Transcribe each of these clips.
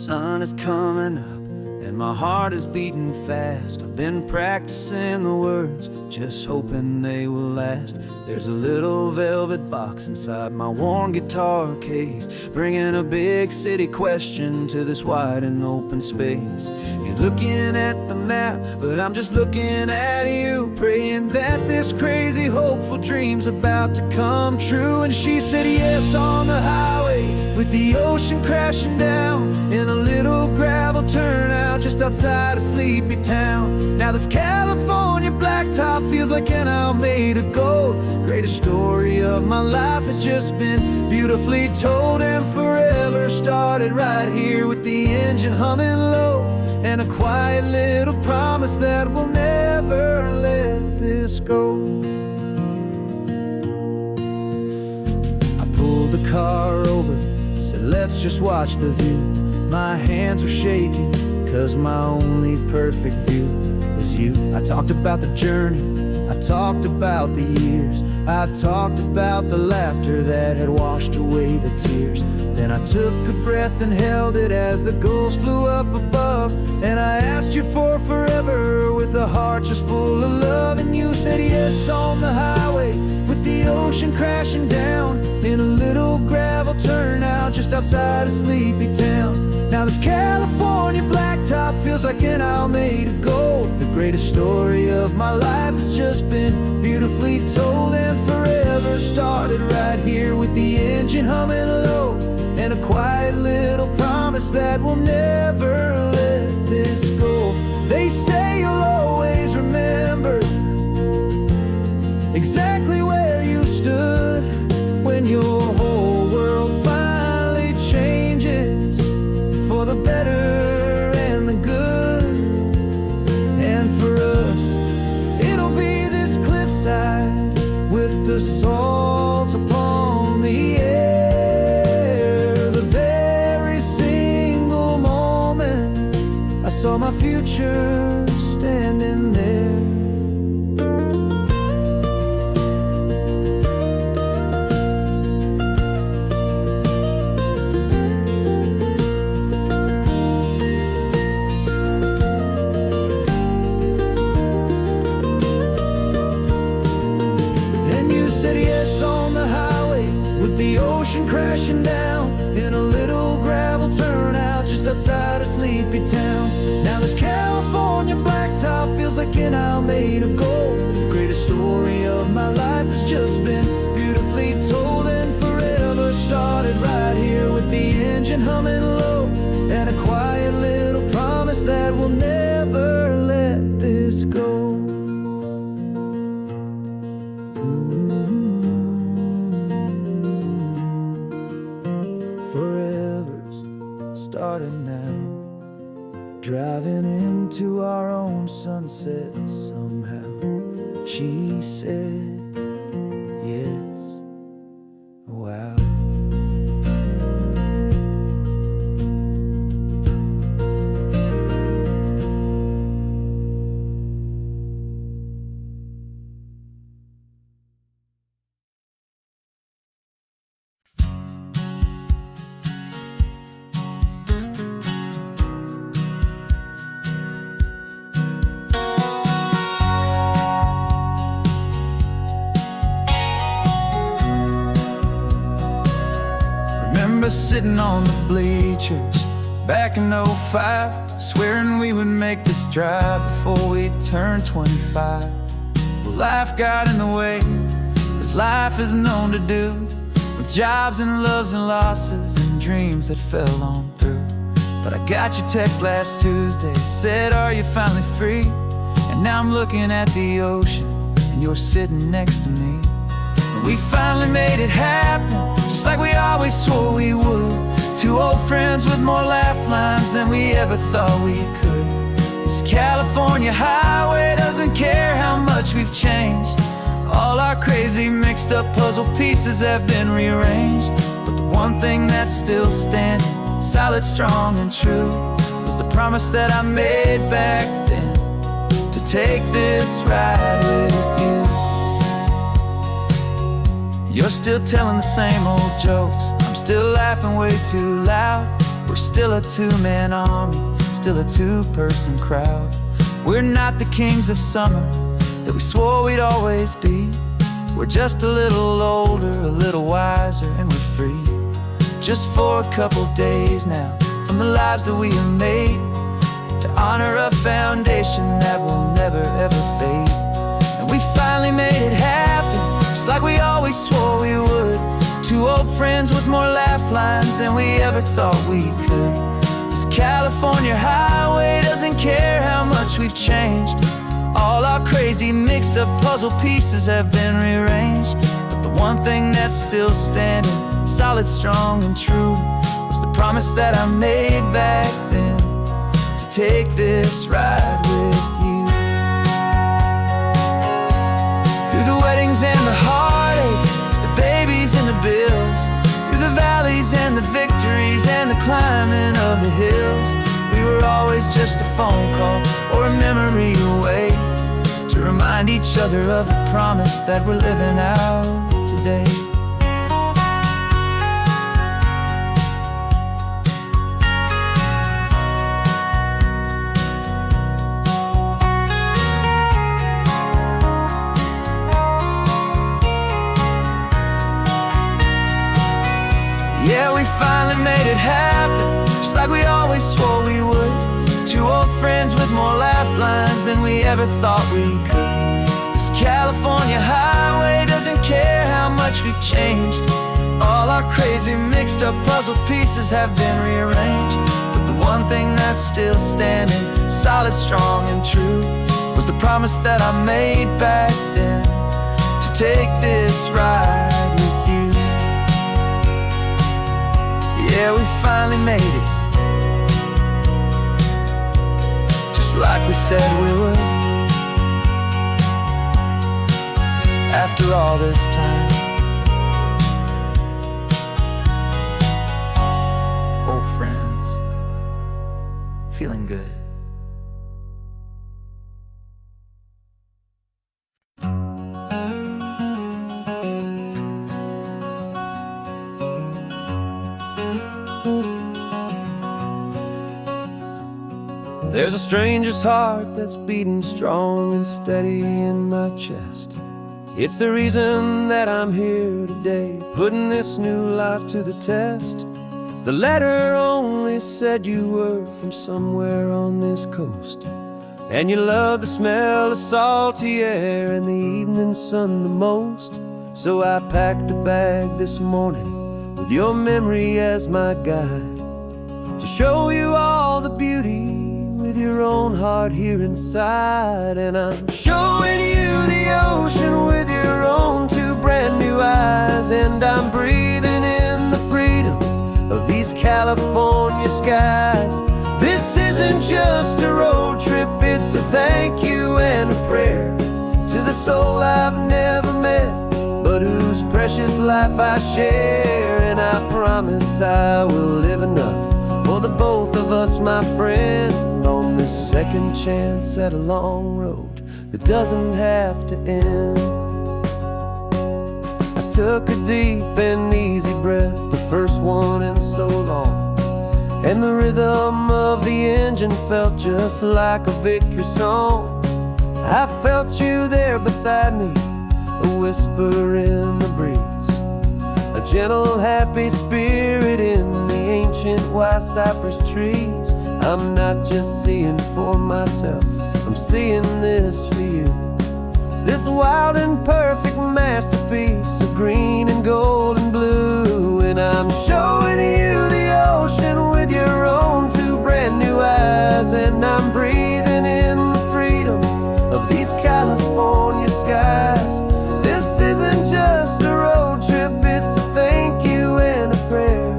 sun is coming up and my heart is beating fast. I've been practicing the words, just hoping they will last. There's a little velvet box inside my worn guitar case, bringing a big city question to this wide and open space. You're looking at the map, but I'm just looking at you, praying that this crazy hopeful dream's about to come true. And she said yes on the highway, with the ocean crashing down in a little gravel turnout just outside of sleepy town. Now this California blacktop feels like an owl made of gold. Greatest story of my life has just been beautifully told, and forever started right here with the engine humming low, and a quiet little promise that we'll never let this go. I pulled the car over, said let's just watch the view. My hands were shaking, cause my only perfect view was you. I talked about the journey, I talked about the years, I talked about the laughter that had washed away the tears. Then I took a breath and held it as the gulls flew up above, and I asked you for forever with a heart just full of love. And you said yes on the highway, with the ocean crashing down in a little gravel turnout just outside of sleepy town. Now this California blacktop feels like an owl made of gold. The greatest story of my life has just been beautifully told, and forever started right here with the engine humming low, and a quiet little promise that we'll never let this go. They say you'll always remember exactly where you stood when your whole world finally changes for the better and the good. And for us, it'll be this cliffside with the salt upon the air. The very single moment I saw my future standing there. The ocean crashing down in a little gravel turnout just outside of sleepy town. Now this California blacktop feels like an owl made of gold. The greatest story of my life has just been beautifully told, and forever started right here with the engine humming low, and a quiet little promise that we'll never let this go. Forever's started now, driving into our own sunset somehow. She said yes, wow. Sitting on the bleachers back in '05, swearing we would make this drive before we turned 25. Well, life got in the way, as life is known to do, with jobs and loves and losses and dreams that fell on through. But I got your text last Tuesday, said are you finally free? And now I'm looking at the ocean and you're sitting next to me. And we finally made it happen, just like we always swore we would. Two old friends with more laugh lines than we ever thought we could. This California highway doesn't care how much we've changed. All our crazy mixed up puzzle pieces have been rearranged, but the one thing that's still standing, solid, strong and true, was the promise that I made back then, to take this ride with you. You're still telling the same old jokes, I'm still laughing way too loud. We're still a two-man army, still a two-person crowd. We're not the kings of summer that we swore we'd always be. We're just a little older, a little wiser, and we're free. Just for a couple days now, from the lives that we have made, to honor a foundation that will never ever fade. And we finally made it happen, just like we always swore we would. Two old friends with more laugh lines than we ever thought we could. This California highway doesn't care how much we've changed. All our crazy mixed up puzzle pieces have been rearranged, but the one thing that's still standing, solid, strong, and true, was the promise that I made back then, to take this ride with you. Through the weddings and the heartaches, the babies and the bills, through the valleys and the victories and the climbing of the hills, we were always just a phone call or a memory away, to remind each other of the promise that we're living out today. Yeah, we finally made it happen, just like we always swore we would. Two old friends with more laugh lines than we ever thought we could. This California highway doesn't care how much we've changed. All our crazy mixed up puzzle pieces have been rearranged, but the one thing that's still standing, solid, strong, and true, was the promise that I made back then, to take this ride with you. Yeah, we finally made it, just like we said we would. After all this time, old friends, feeling good. There's a stranger's heart that's beating strong and steady in my chest. It's the reason that I'm here today, putting this new life to the test. The letter only said you were from somewhere on this coast, and you love the smell of salty air and the evening sun the most. So I packed a bag this morning with your memory as my guide, to show you all the beauty with your own heart here inside. And I'm showing you the ocean with your own two brand new eyes, and I'm breathing in the freedom of these California skies. This isn't just a road trip, it's a thank you and a prayer to the soul I've never met, but whose precious life I share. And I promise I will live enough for the both of us, my friend, on this second chance at a long road that doesn't have to end. I took a deep and easy breath, the first one in so long, and the rhythm of the engine felt just like a victory song. I felt you there beside me, a whisper in the breeze, a gentle happy spirit in the ancient white cypress trees. I'm not just seeing for myself, I'm seeing this for you. This wild and perfect masterpiece of green and gold and blue. And I'm showing you the ocean with your own two brand new eyes, and I'm breathing in the freedom of these California skies. This isn't just a road trip, it's a thank you and a prayer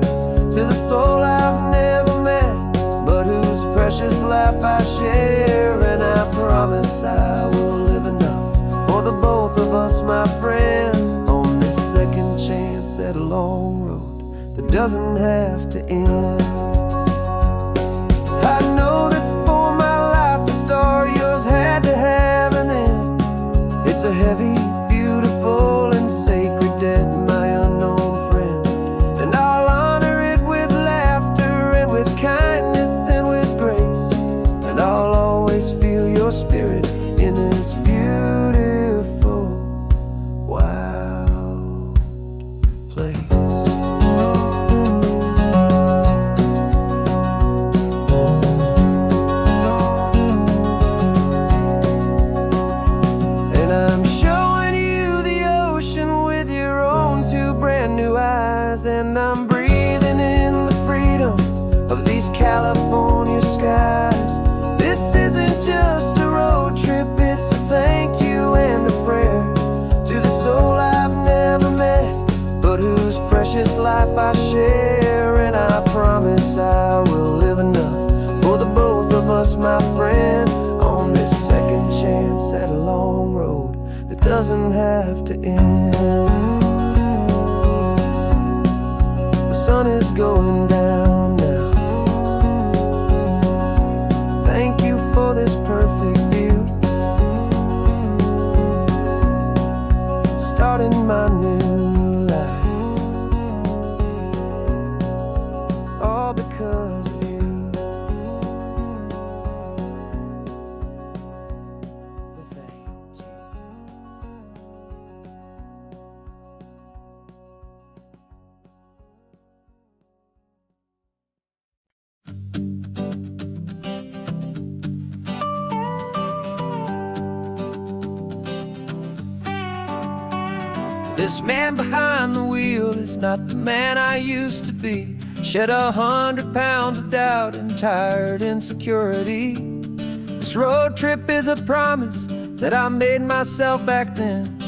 to the soul I've never met, but whose precious life I share. And I promise I will live enough for the both of us, my friend, on this second chance at a long road that doesn't have to end. I know that for my life to start, yours had to have an end. It's a heavy, beautiful, and sacred debt, my unknown friend, and I'll honor it with laughter and with doesn't have to end. The sun is going down now. Thank you for this perfect view, starting my new life, all because of you. Thank you. This man behind the wheel is not the man I used to be. Shed 100 pounds of doubt and tired insecurity. This road trip is a promise that I made myself back then,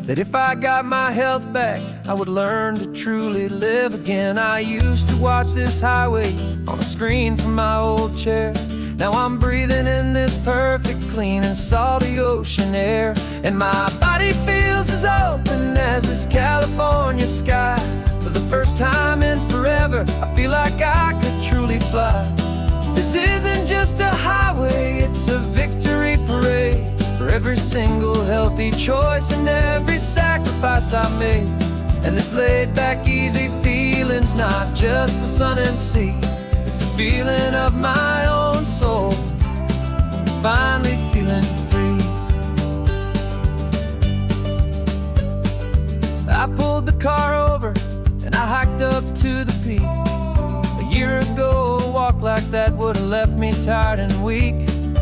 that if I got my health back, I would learn to truly live again. I used to watch this highway on a screen from my old chair. Now I'm breathing in this perfect, clean and salty ocean air, and my body feels as open as this California sky. For the first time in forever, I feel like I could truly fly. This isn't just a highway, it's a victory parade for every single healthy choice and every sacrifice I made. And this laid back, easy feeling's not just the sun and sea, it's the feeling of my own soul, finally feeling free. I pulled the car over and I hiked up to the peak. A year ago, a walk like that would have left me tired and weak,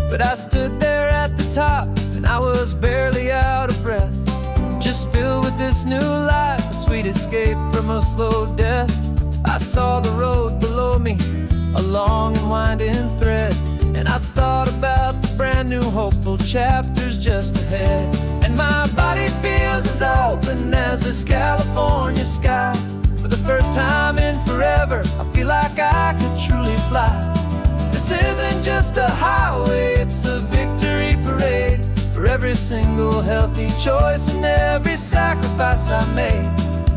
but I stood there at the top and I was barely out of breath, just filled with this new life, a sweet escape from a slow death. I saw the road below me, a long and winding thread, and I thought about the brand new hopeful chapters just ahead. And my body feels as open as this California sky. For the first time in forever, I feel like I could truly fly. This isn't just a highway, it's a victory parade for every single healthy choice and every sacrifice I made.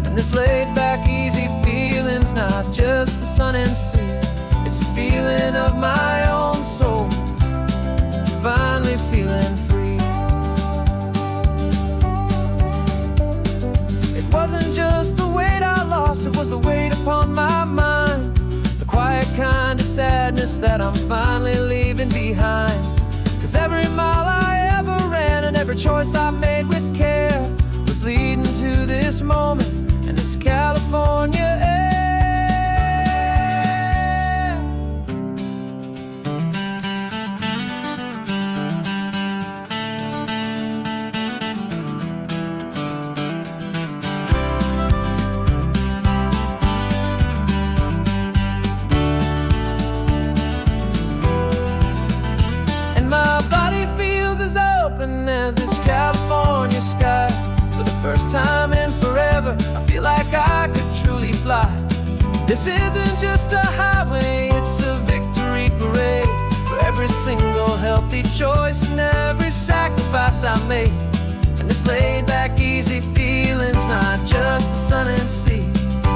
And this laid back, easy feeling's not just the sun and sea, it's a feeling of my own soul, finally feeling free. It wasn't just the weight I lost, it was the weight upon my mind, the quiet kind of sadness that I'm finally leaving behind. Cause every mile I ever ran and every choice I made with care was leading to this moment and this California air. As this California sky, for the first time in forever, I feel like I could truly fly. This isn't just a highway, it's a victory parade for every single healthy choice and every sacrifice I made. And this laid back, easy feeling's not just the sun and sea,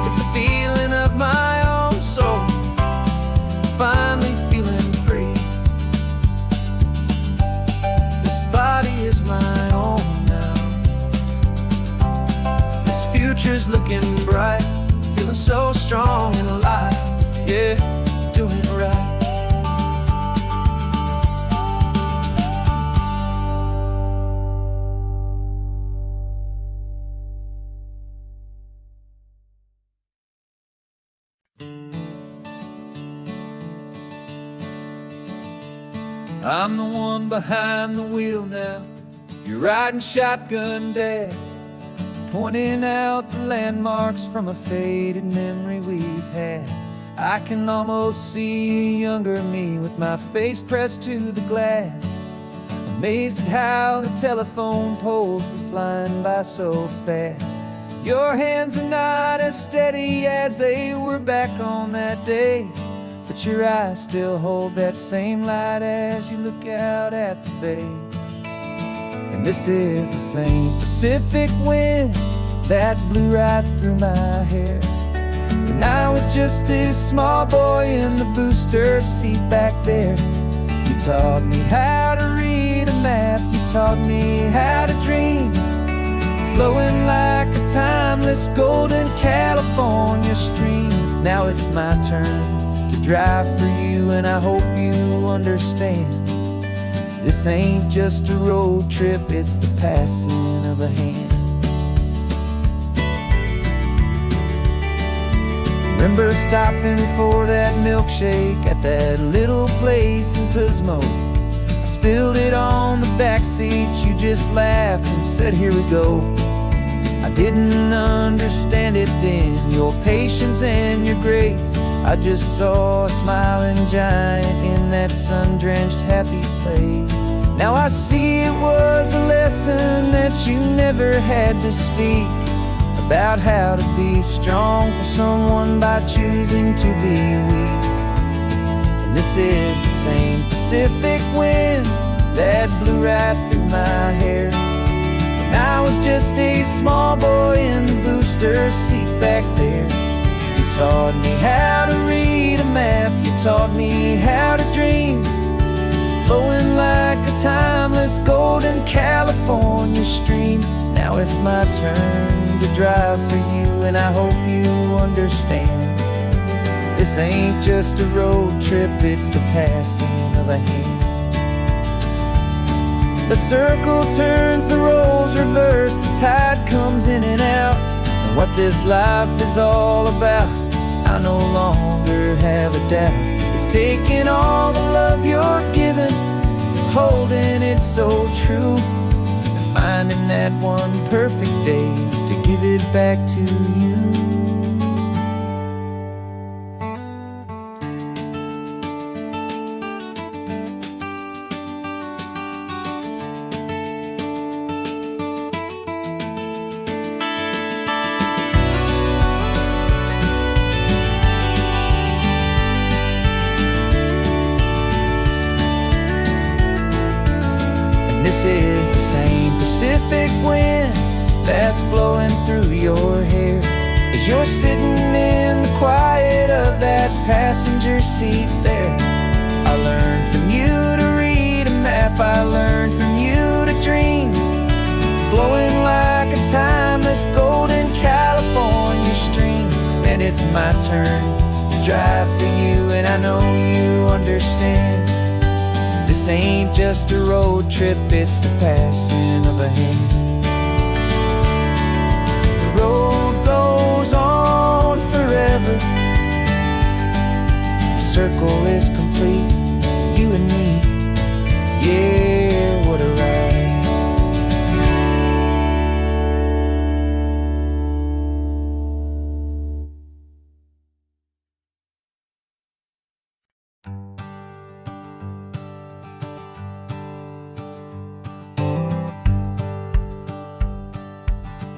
it's a feeling of my own soul, finally feeling free. Body is my own now. This future's looking bright, feeling so strong and alive. Yeah, doing it right. I'm the one behind the wheel now. You're riding shotgun, Dad, pointing out the landmarks from a faded memory we've had. I can almost see a younger me with my face pressed to the glass, amazed at how the telephone poles were flying by so fast. Your hands are not as steady as they were back on that day, but your eyes still hold that same light as you look out at the bay. And And this is the same Pacific wind that blew right through my hair. When I was just a small boy in the booster seat back there, you taught me how to read a map, you taught me how to dream, flowing like a timeless golden California stream. Now it's my turn to drive for you, and I hope you understand. This ain't just a road trip, it's the passing of a hand. Remember stopping for that milkshake at that little place in Pismo. I spilled it on the back seat, you just laughed and said, here we go. I didn't understand it then, your patience and your grace. I just saw a smiling giant in that sun-drenched happy place. Now I see it was a lesson that you never had to speak, about how to be strong for someone by choosing to be weak. And this is the same Pacific wind that blew right through my hair. When I was just a small boy in the booster seat back there, you taught me how to read a map, you taught me how to dream, flowing like a timeless golden California stream. Now it's my turn to drive for you, and I hope you understand. This ain't just a road trip, it's the passing of a hand. The circle turns, the roles reverse, the tide comes in and out. And what this life is all about, I no longer have a doubt. It's taking all the love you're giving, holding it so true, and finding that one perfect day to give it back to you. This is the same Pacific wind that's blowing through your hair, as you're sitting in the quiet of that passenger seat there. I learned from you to read a map, I learned from you to dream, flowing like a timeless golden California stream. And it's my turn to drive for you, and I know you understand. This ain't just a road trip, it's the passing of a hand. The road goes on forever, the circle is complete, you and me, yeah, what a ride.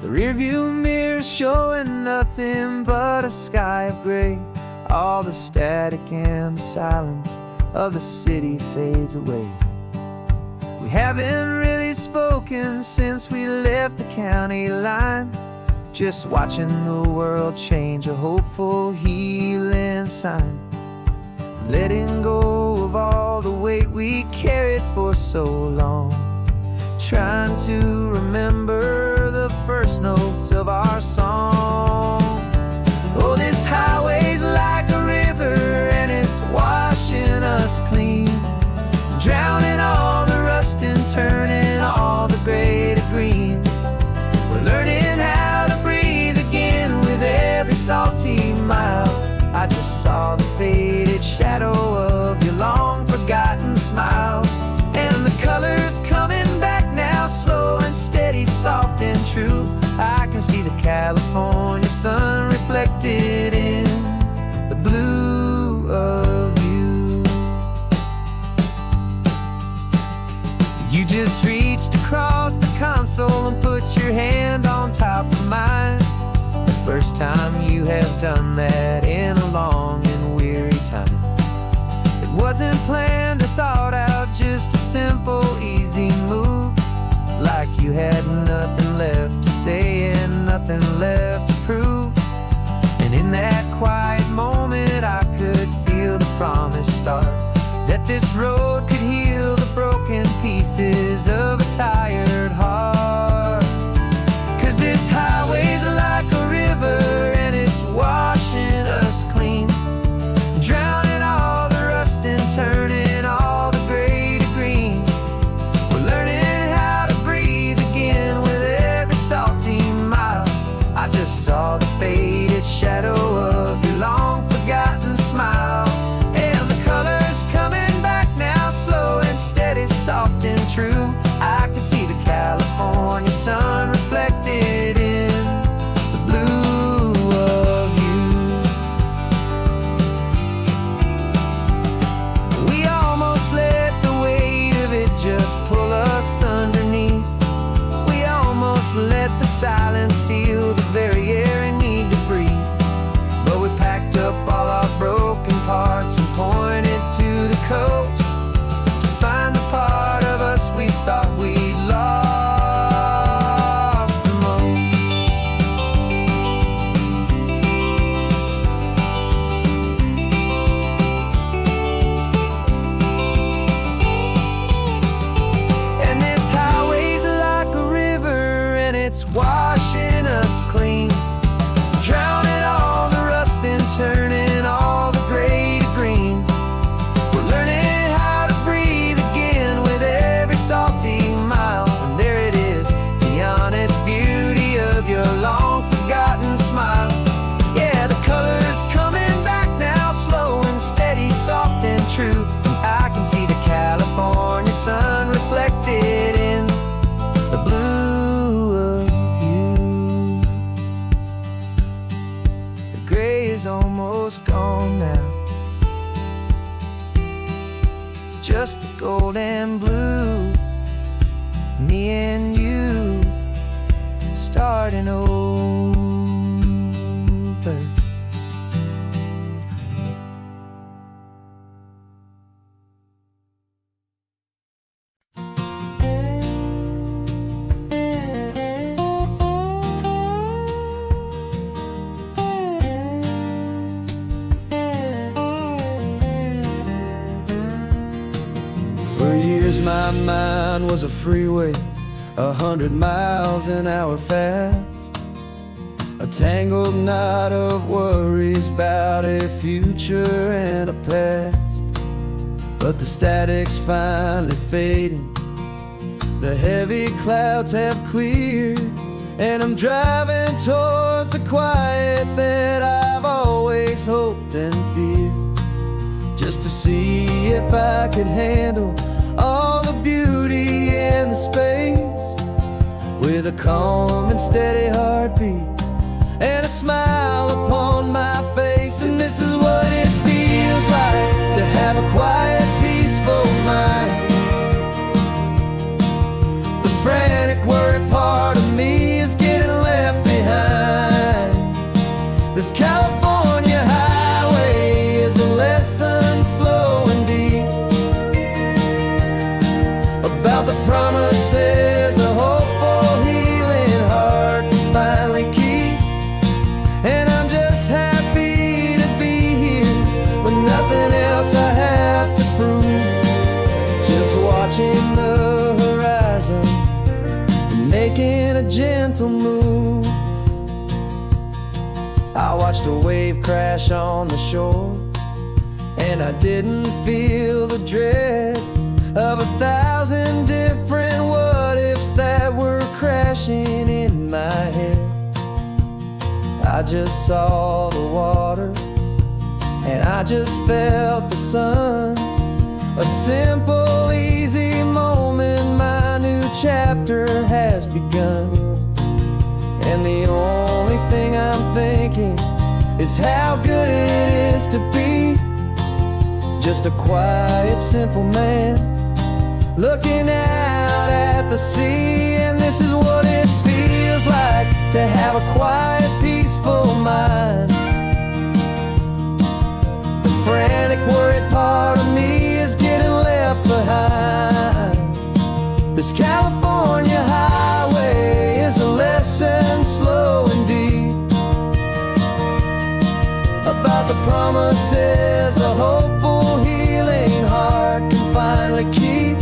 The rearview mirror's showing nothing but a sky of gray. All the static and the silence of the city fades away. We haven't really spoken since we left the county line, just watching the world change, a hopeful healing sign. Letting go of all the weight we carried for so long, trying to remember the first notes of our song. Oh, this highway's like a river and it's washing us clean, drowning all the rust and turning all the gray to green. We're learning how to breathe again with every salty mile. I just saw the faded shadow of your long forgotten smile, and the colors coming back now, slow and steady, soft and true. I can see the California sun reflected in the blue of you. You just reached across the console and put your hand on top of mine. The first time you have done that in a long and weary time. It wasn't planned or thought out, just a simple, easy move, like you had nothing left to say and nothing left to prove. And in that quiet moment I could feel the promise start, that this road could heal the broken pieces of a tired heart. 'Cause this highway's like a river and it's washing us clean, drowning all the rust and turning all the gray to green. We're learning how to breathe again with every salty mile. I just saw the faded shadow of your long forgotten smile, and the colors coming back now, slow and steady, soft and true. I could see the California sun reflected in the blue of you. We almost let the weight of it just pull us underneath. We almost let the silence steal the very air I need to breathe. But we packed up all our broken parts and pointed to the coast to find the part of us we thought we'd lost the most. And this highway's like a river and it's washing us clean, drowning all the rust and turning all the gray to green. We're learning how to breathe again with every salty mile. And there it is, the honest beauty of your long forgotten smile. Yeah, the colors coming back now, slow and steady, soft and true. I can see the California sun reflected in the blue of you. The gray is almost gone now, just the gold and blue. Me and you starting over. For years my mind was a freeway, 100 miles an hour fast, a tangled knot of worries about a future and a past. But the static's finally fading, the heavy clouds have cleared, and I'm driving towards the quiet that I've always hoped and feared, just to see if I could handle all the beauty and the space, with a calm and steady heartbeat and a smile upon my face. And this is what it feels like to have a quiet, peaceful mind. The frantic, worried part of me is getting left behind. This California highway is a lesson slow and deep about the promises a hopeful, healing heart can finally keep. And I'm just happy to be here with nothing else I have to prove, just watching the horizon and making a gentle move. I watched a wave crash on the shore, and I didn't feel the dread of 1,000 different what-ifs that were crashing in my head. I just saw the water, and I just felt the sun. A simple, easy moment, my new chapter has begun. And the only thing I'm thinking is how good it is to be just a quiet, simple man looking out at the sea. And this is what it feels like to have a quiet, peaceful mind. The frantic, worried part of me is getting left behind. This California highway promises a hopeful, healing heart can finally keep.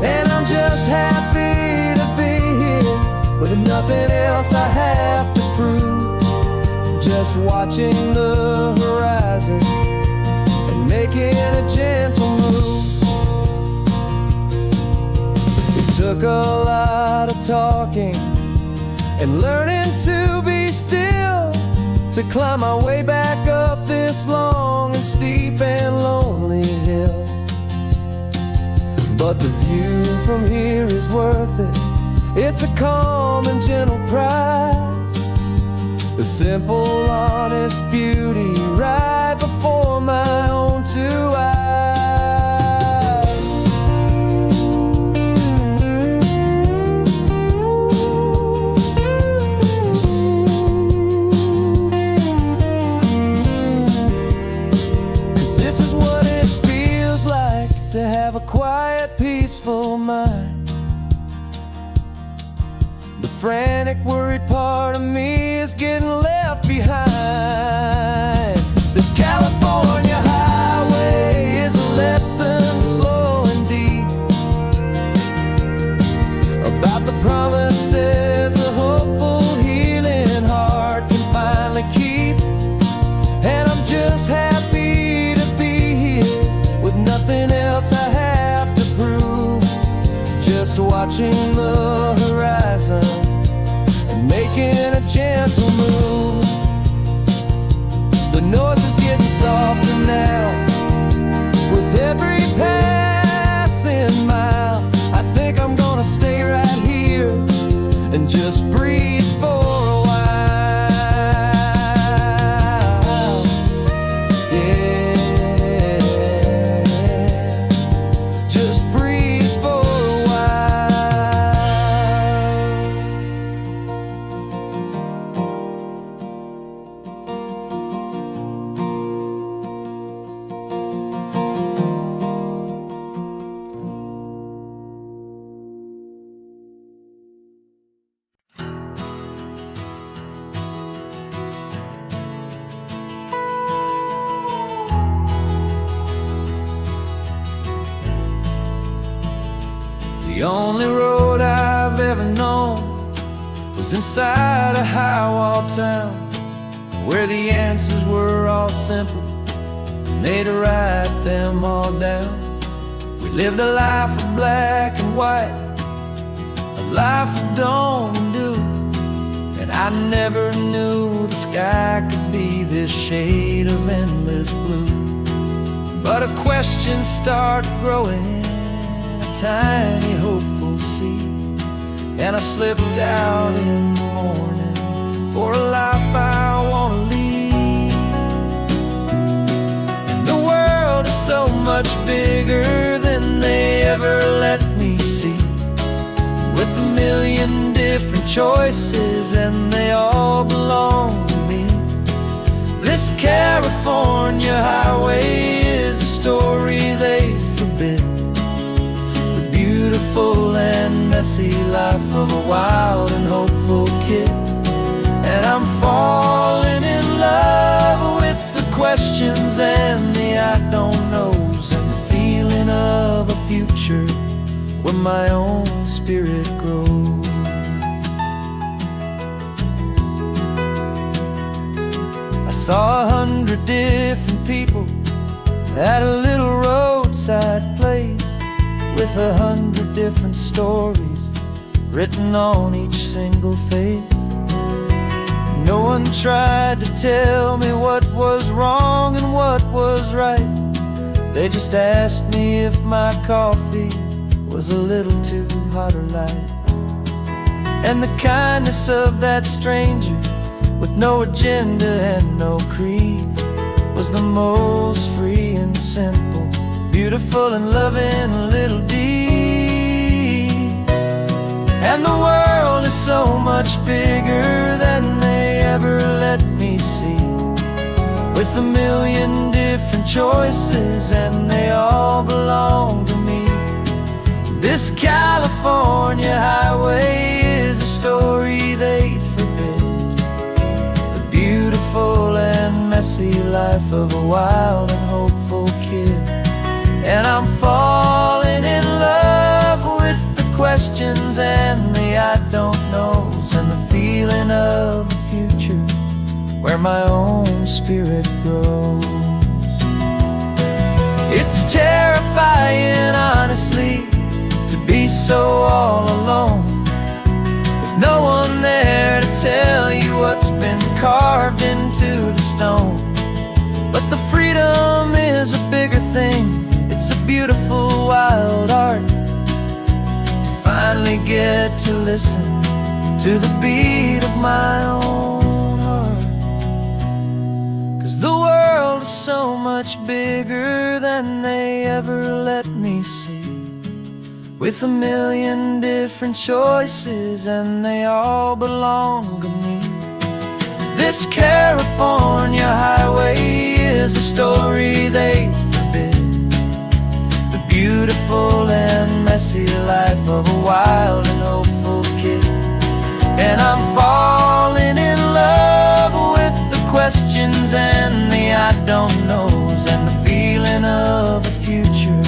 And I'm just happy to be here with nothing else I have to prove. Just watching the horizon and making a gentle move. It took a lot of talking and learning to be still to climb my way back up this long and steep and lonely hill. But the view from here is worth it. It's a calm and gentle prize, the simple, honest beauty right before my own two eyes. 'Cause this is what it feels like to have a quiet, peaceful mind. The frantic, worried part of me is getting left behind. This California highway is a lesson slow and deep about the promises a hopeful, healing heart can finally keep. And I'm just happy to be here with nothing else I have to prove. Just watching the horizon and making a gentle move. The noise is getting softer now with every passing mile. I think I'm gonna stay right here and just breathe for a while. Yeah, just breathe for a The only road I've ever known was inside a high-wall town, where the answers were all simple and they'd write them all down. We lived a life of black and white, a life of dawn and dew, and I never knew the sky could be this shade of endless blue. But a question started growing, tiny hopeful seed, and I slipped out in the morning for a life I want to lead. And the world is so much bigger than they ever let me see, with a million different choices and they all belong to me. This California highway is a story they forbid, beautiful and messy life of a wild and hopeful kid. And I'm falling in love with the questions and the I don't knows, and the feeling of a future where my own spirit grows. I saw 100 different people at a little roadside place, with 100 different stories written on each single face. No one tried to tell me what was wrong and what was right. They just asked me if my coffee was a little too hot or light. And the kindness of that stranger, with no agenda and no creed, was the most free and simple, beautiful and loving little deed. And the world is so much bigger than they ever let me see, with a million different choices and they all belong to me. This California highway is a story they'd forbid, the beautiful and messy messy life of a wild and hopeful kid. And I'm falling in love with the questions and the I don't knows, and the feeling of a future where my own spirit grows. It's terrifying, honestly, to be so all alone, with no one there to tell you what's been carved into the stone. But the freedom is a bigger thing. It's a beautiful wild art to finally get to listen to the beat of my own heart. 'Cause the world is so much bigger than they ever let me see, with a million different choices and they all belong to me. This California highway is a story they forbid, the beautiful and messy life of a wild and hopeful kid. And I'm falling in love with the questions and the I don't knows, and the feeling of a future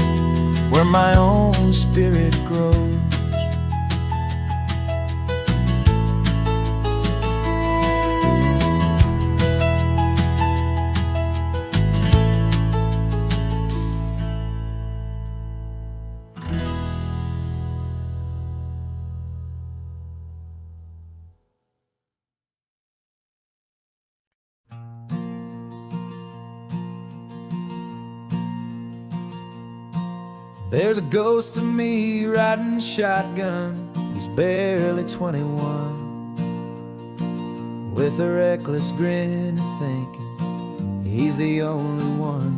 where my own spirit grows. There's a ghost of me riding shotgun. He's barely 21, with a reckless grin and thinking he's the only one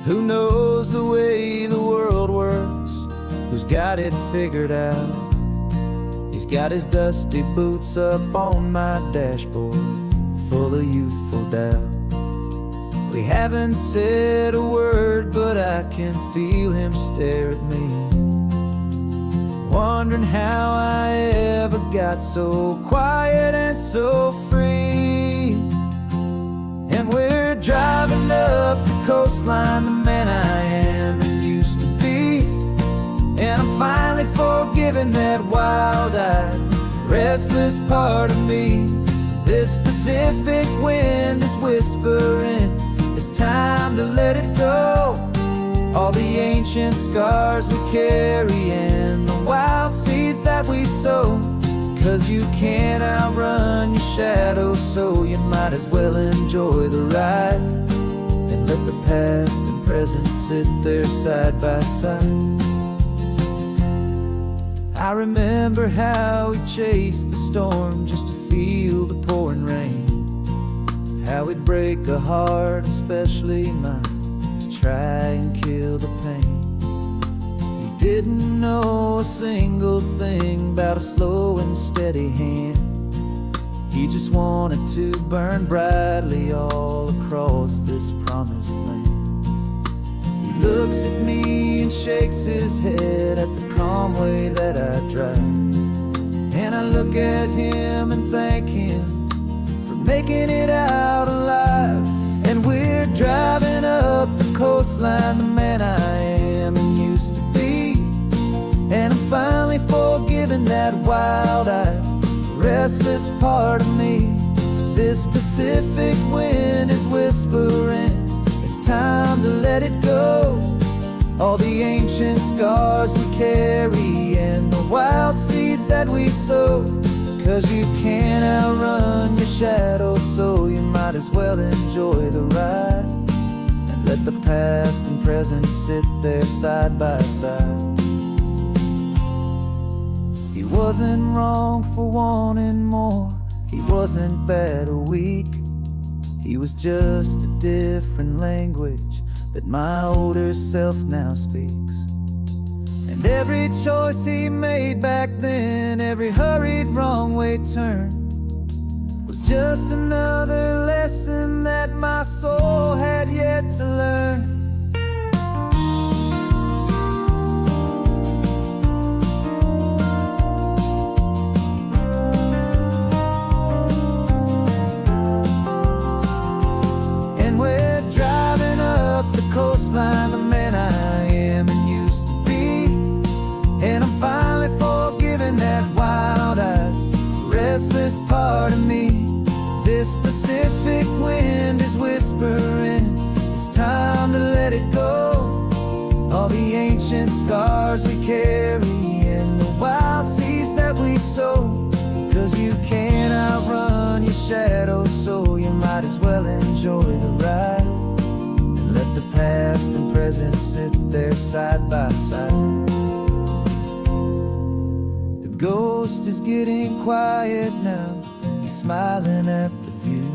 who knows the way the world works, who's got it figured out. He's got his dusty boots up on my dashboard, full of youthful doubt. We haven't said a word, but I can feel him stare at me, wondering how I ever got so quiet and so free. And we're driving up the coastline, the man I am and used to be. And I'm finally forgiving that wild-eyed, restless part of me. This Pacific wind is whispering, it's time to let it go. All the ancient scars we carry and the wild seeds that we sow. 'Cause you can't outrun your shadow, so you might as well enjoy the ride and let the past and present sit there side by side. I remember how we chased the storm just to feel the pouring rain, how we'd break a heart, especially mine, to try and kill the pain. He didn't know a single thing about a slow and steady hand. He just wanted to burn brightly all across this promised land. He looks at me and shakes his head at the calm way that I drive, and I look at him and thank him making it out alive. And we're driving up the coastline, the man I am and used to be. And I'm finally forgiving that wild-eyed, restless part of me. This Pacific wind is whispering, it's time to let it go. All the ancient scars we carry and the wild seeds that we sow. 'Cause you can't outrun your shadow, so you might as well enjoy the ride and let the past and present sit there side by side. He wasn't wrong for wanting more, he wasn't bad or weak. He was just a different language that my older self now speaks. And every choice he made back then, every hurried wrong way turn, was just another lesson that my soul had yet to learn. restless part of me. This Pacific wind is whispering, it's time to let it go. All the ancient scars we carry and the wild seeds that we sow. 'Cause you can't outrun your shadow, so you might as well enjoy the ride. And let the past and present sit there side by side. The ghost is getting quiet now, he's smiling at the view.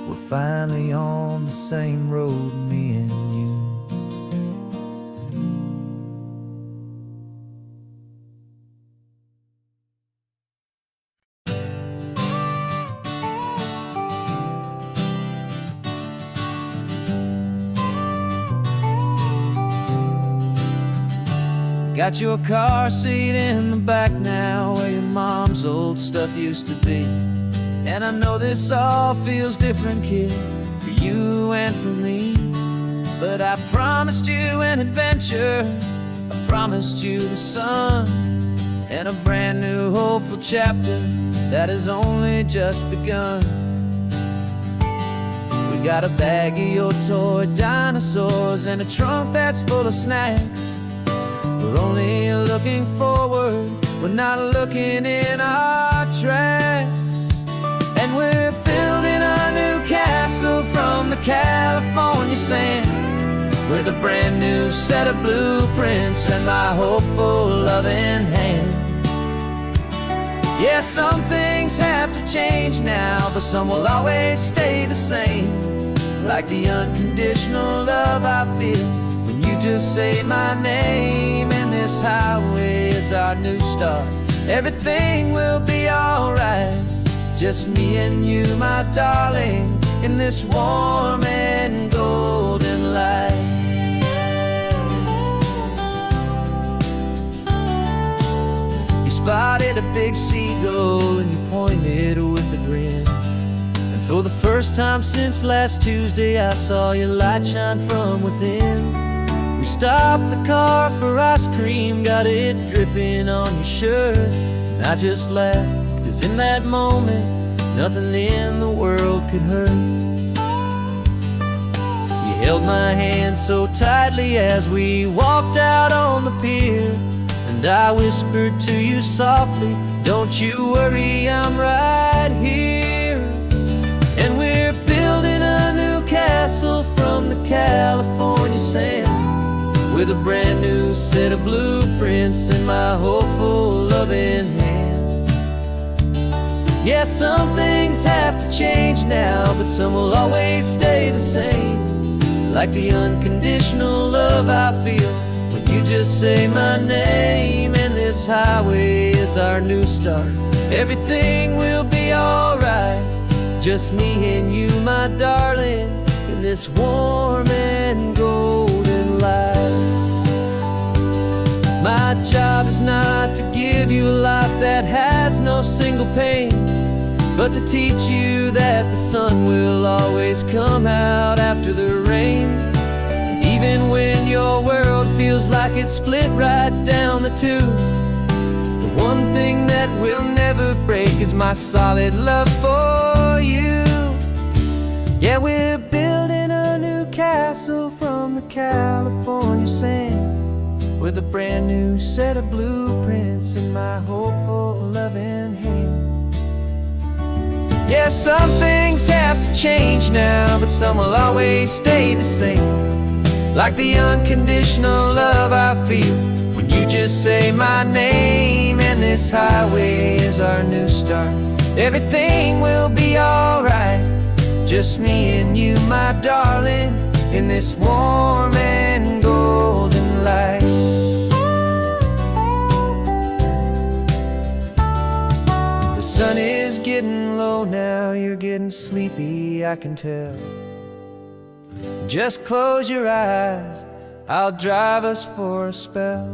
We're finally on the same road, me and you. Got your car seat in the back now, where your mom's old stuff used to be. And I know this all feels different, kid, for you and for me. But I promised you an adventure, I promised you the sun, and a brand new hopeful chapter that has only just begun. We got a bag of your toy dinosaurs and a trunk that's full of snacks. We're only looking forward, we're not looking in our tracks. And we're building a new castle from the California sand, with a brand new set of blueprints and my hopeful loving hand. Yeah, some things have to change now, but some will always stay the same. Like the unconditional love I feel when you just say my name. And this highway is our new start, everything will be alright. Just me and you, my darling, in this warm and golden light. You spotted a big seagull and you pointed with a grin. And for the first time since last Tuesday, I saw your light shine from within. We stopped the car for ice cream, got it dripping on your shirt. And I just laughed, 'cause in that moment, nothing in the world could hurt. You held my hand so tightly as we walked out on the pier, and I whispered to you softly, don't you worry, I'm right here. And we're building a new castle from the California sand, with a brand new set of blueprints in my hopeful loving hand. Yeah, some things have to change now, but some will always stay the same. Like the unconditional love I feel when you just say my name. And this highway is our new start, everything will be alright. Just me and you, my darling, in this warm and golden light. My job is not to give you a life that has no single pain, but to teach you that the sun will always come out after the rain. Even when your world feels like it's split right down the two, the one thing that will never break is my solid love for you. Yeah, we're building a new castle from the California sand, with a brand new set of blueprints in my hopeful loving hand. Yeah, some things have to change now, but some will always stay the same. Like the unconditional love I feel when you just say my name. And this highway is our new start, everything will be alright. Just me and you, my darling, in this warm and golden light. The sun is getting low now, you're getting sleepy, I can tell. Just close your eyes, I'll drive us for a spell.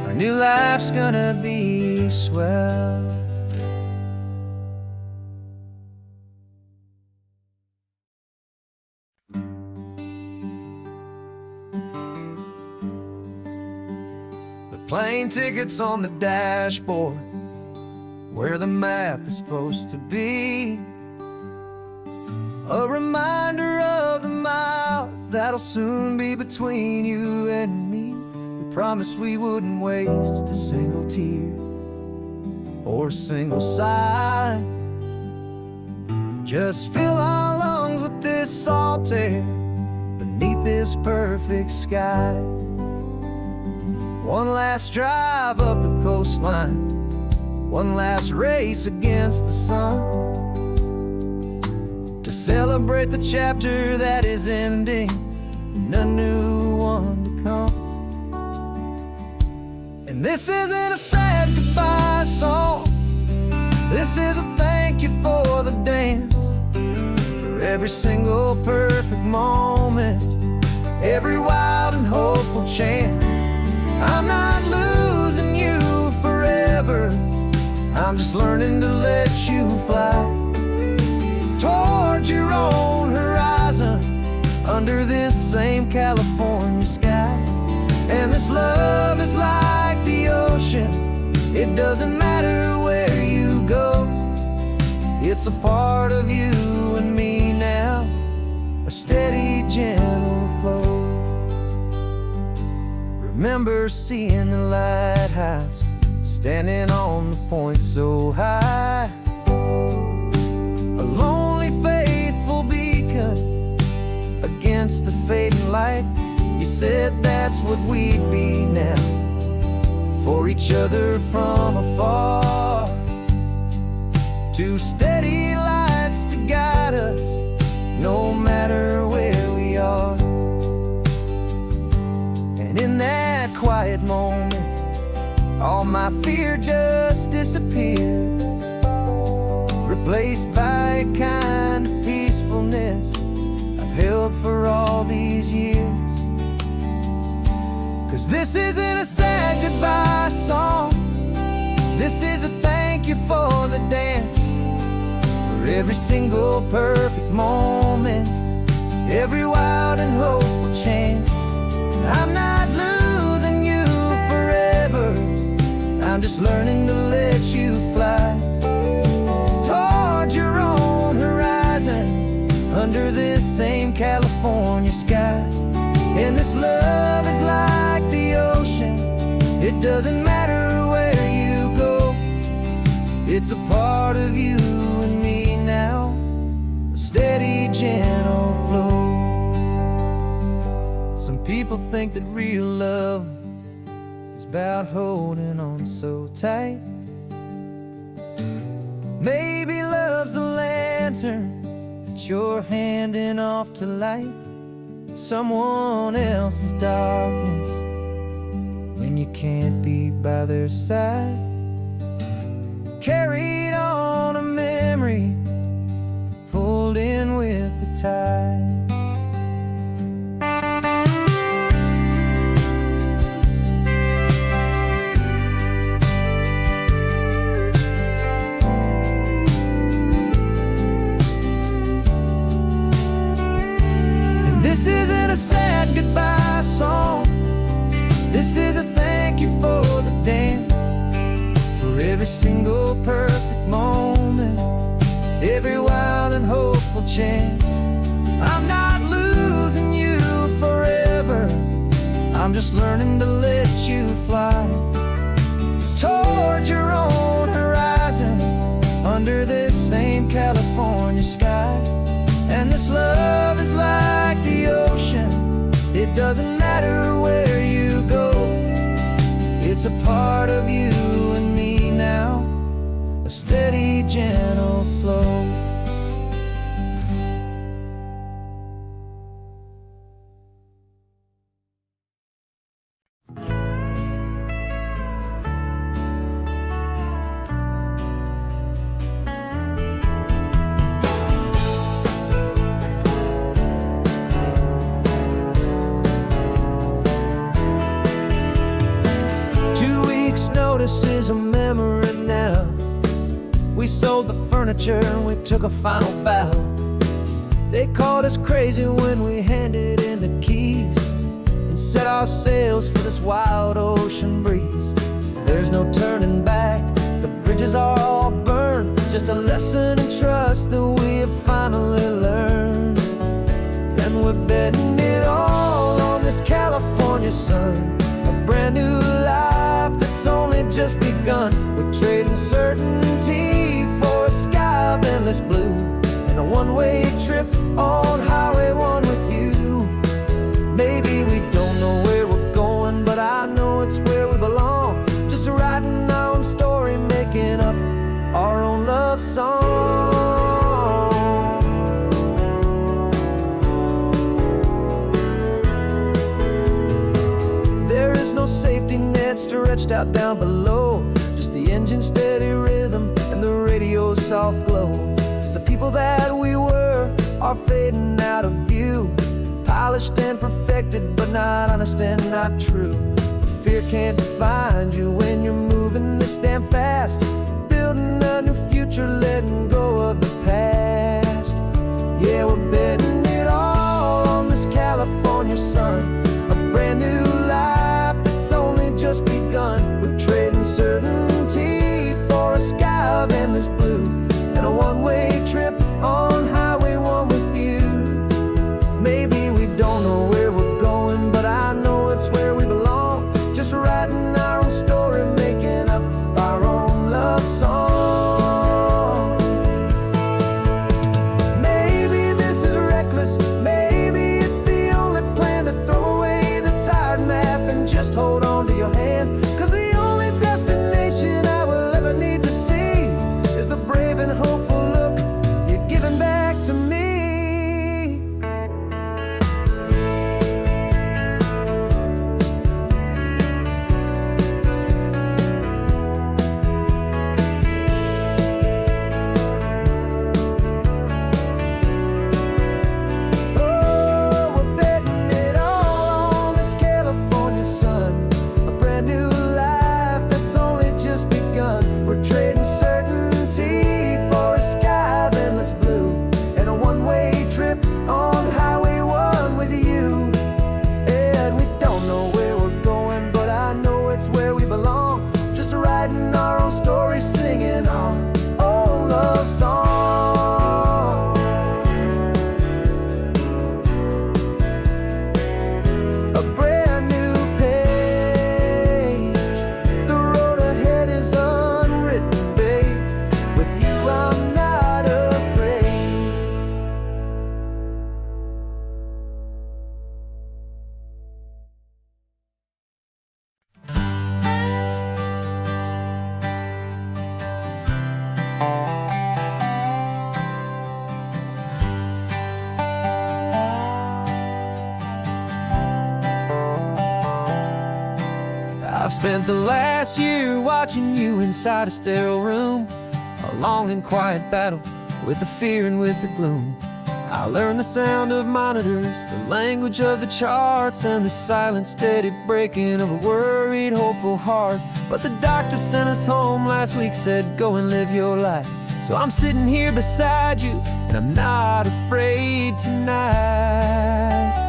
Our new life's gonna be swell. plane tickets on the dashboard, where the map is supposed to be. A reminder of the miles that'll soon be between you and me. We promised we wouldn't waste a single tear or a single sigh. Just fill our lungs with this salt air beneath this perfect sky. One last drive up the coastline, one last race against the sun, to celebrate the chapter that is ending and a new one to come. And this isn't a sad goodbye song, this is a thank you for the dance, for every single perfect moment, every wild and hopeful chance. I'm not losing you forever, I'm just learning to let you fly towards your own horizon, under this same California sky. And this love is like the ocean, it doesn't matter where you go, it's a part of you and me now, a steady, gentle flow. Remember seeing the lighthouse, standing on the point so high, a lonely, faithful beacon against the fading light. You said that's what we'd be now, for each other from afar. Two steady lights to guide us, no matter where we are. And in that quiet moment, all my fear just disappeared, replaced by a kind of peacefulness I've held for all these years. 'Cause this isn't a sad goodbye song, this is a thank you for the dance, for every single perfect moment, every wild and hopeful chance. I'm not losing you forever, I'm just learning to let you fly towards your own horizon, under this same California sky. And this love is like the ocean, it doesn't matter where you go, it's a part of you and me now, a steady, gentle flow. Some people think that real love is about holding on so tight. Maybe love's a lantern that you're handing off to light someone else's darkness when you can't be by their side. Carried on a memory, pulled in with the tide. This isn't a sad goodbye song, this is a thank you for the dance, for every single perfect moment, every wild and hopeful chance. I'm not losing you forever, I'm just learning to let you fly towards your own horizon, under this same California sky. And this love is like the ocean, it doesn't matter where you go, it's a part of you and me now, a steady, gentle flow. This is a memory now. We sold the furniture and we took a final bow. They called us crazy when we handed in the keys and set our sails for this wild ocean breeze. There's no turning back, the bridges are all burned. Just a lesson in trust that we have finally learned. And we're betting it all on this California sun, a brand new life that's only just begun. We're trading certainty for a sky of endless blue, and a one-way trip on Highway 1 with you. Maybe we don't know where we're going, but I know it's where we belong. Just writing our own story, making up our own love song. There is no safety net stretched out down below, just the engine's steady rhythm and the radio's soft glow. The people that we were are fading out of view, polished and perfected, but not honest and not true. Fear can't define you when you're moving this damn fast, building a new future, letting go of the past. Yeah, we're betting it all on this California sun, a brand new life that's only just begun. We're trading certainty for a sky of endless blue, and a one-way trip on Highway 1 with you. Maybe we don't know where we're going, but I know it's where we belong. Just writing our own story, making up our own love song. Maybe this is reckless, maybe it's the only plan to throw away the tired map and just hold on to your hand. 'Cause the only destination I will ever need to see is the brave and hopeful look you're giving back to me. Writing our own story, singing our own love song. A brand new page, the road ahead is unwritten, babe. With you I'm not afraid. I've spent the last year watching you inside a sterile room, a long and quiet battle with the fear and with the gloom. I learned the sound of monitors, the language of the charts, and the silent steady breaking of a worried, hopeful heart. But the doctor sent us home last week, said go and live your life. So I'm sitting here beside you, and I'm not afraid tonight.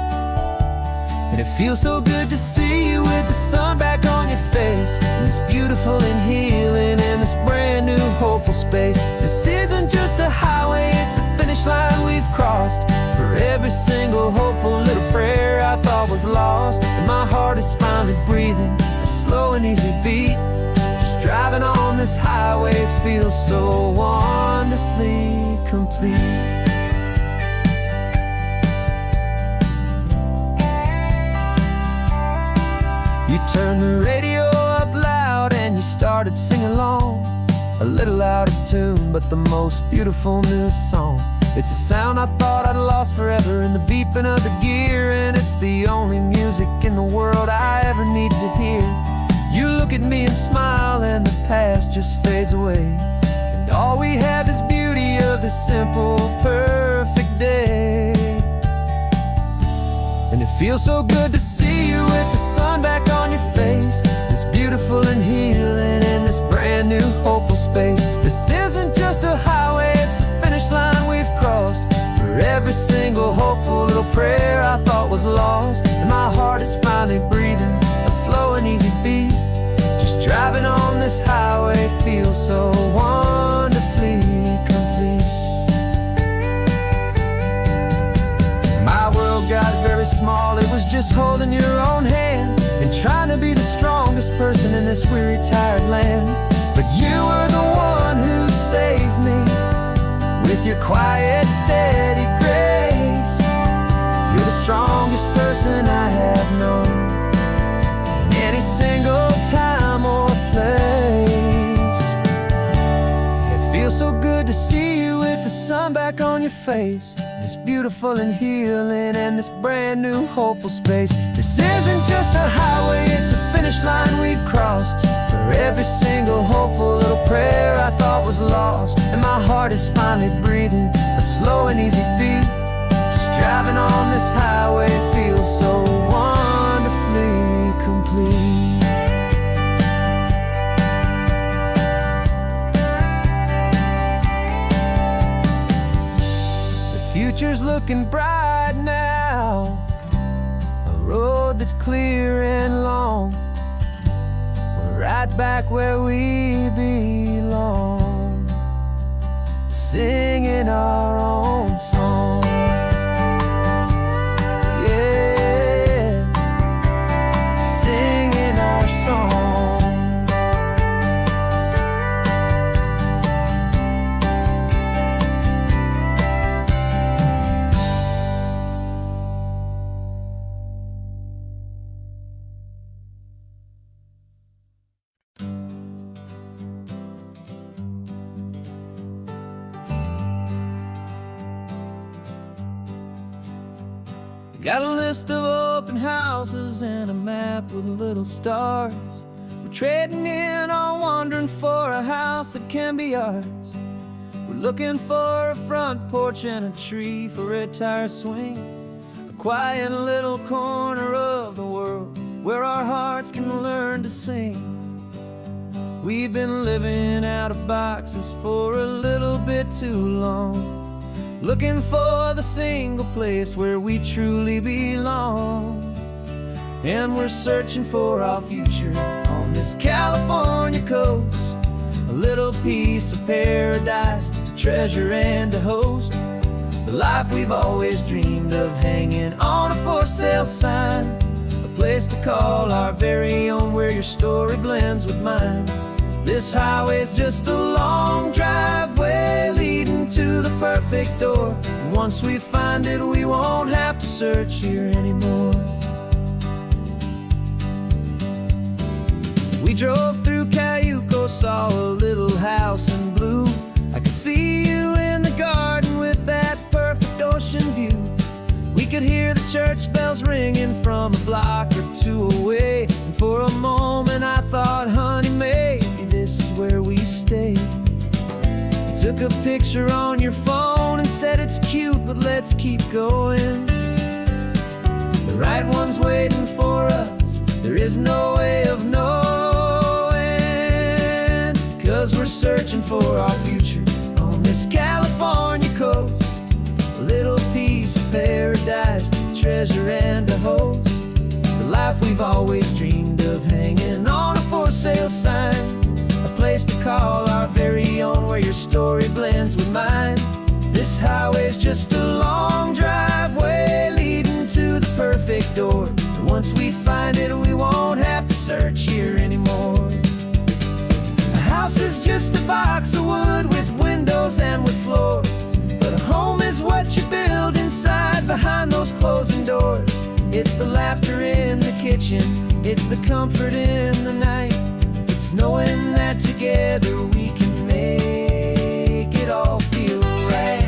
And it feels so good to see you with the sun back on your face, and this beautiful and healing in this brand new hopeful space. This isn't just a highway, it's a finish line we've crossed. For every single hopeful little prayer I thought was lost, and my heart is finally breathing a slow and easy beat. Just driving on this highway feels so wonderfully complete. You turned the radio up loud and you started singing along, a little out of tune, but the most beautiful new song. It's a sound I thought I'd lost forever in the beeping of the gear, and it's the only music in the world I ever need to hear. You look at me and smile, and the past just fades away, and all we have is beauty of this simple, perfect day. And it feels so good to see you with the sun back on your face, this beautiful and healing in this brand new hopeful space. This isn't just a highway, it's a finish line we've crossed. For every single hopeful little little prayer I thought was lost, and my heart is finally breathing a slow and easy beat. Just driving on this highway feels so wonderfully complete. My world got very small, it was just holding your own hand and trying to be the strongest person in this weary, tired land. But you were the one who saved me with your quiet, steady grace. You're the strongest person I have known in any single time or place. It feels so good to see you with the sun back on your face. This beautiful and healing and this brand new hopeful space. This isn't just a highway, it's a finish line we've crossed. For every single hopeful little prayer I thought was lost, and my heart is finally breathing a slow and easy beat. Just driving on this highway feels so wonderfully complete. The future's looking bright now, a road that's clear and long. We're right back where we belong, singing our own song. Yeah, singing our song. Got a list of open houses and a map with little stars. We're trading in or wandering for a house that can be ours. We're looking for a front porch and a tree for a tire swing, a quiet little corner of the world where our hearts can learn to sing. We've been living out of boxes for a little bit too long, looking for the single place where we truly belong. And we're searching for our future on this California coast, a little piece of paradise to treasure and to host. The life we've always dreamed of, hanging on a for sale sign, a place to call our very own where your story blends with mine. This highway's just a long driveway leading to the perfect door. And once we find it, we won't have to search here anymore. We drove through Cayuco, saw a little house in blue. I could see you in the garden with that perfect ocean view. We could hear the church bells ringing from a block or two away. And for a moment I thought, honey, maybe this is where we stay. You took a picture on your phone and said it's cute, but let's keep going. The right one's waiting for us, there is no way of knowing. 'Cause we're searching for our future on this California coast, a little piece of paradise to treasure and to host. The life we've always dreamed of, hanging on a for sale sign, a place to call our very own where your story blends with mine. This highway's just a long driveway leading to the perfect door. And once we find it, we won't have to search here anymore. A house is just a box of wood with windows and with floors, but a home is what you build inside behind those closing doors. It's the laughter in the kitchen, it's the comfort in the night. It's knowing that together we can make it all feel right.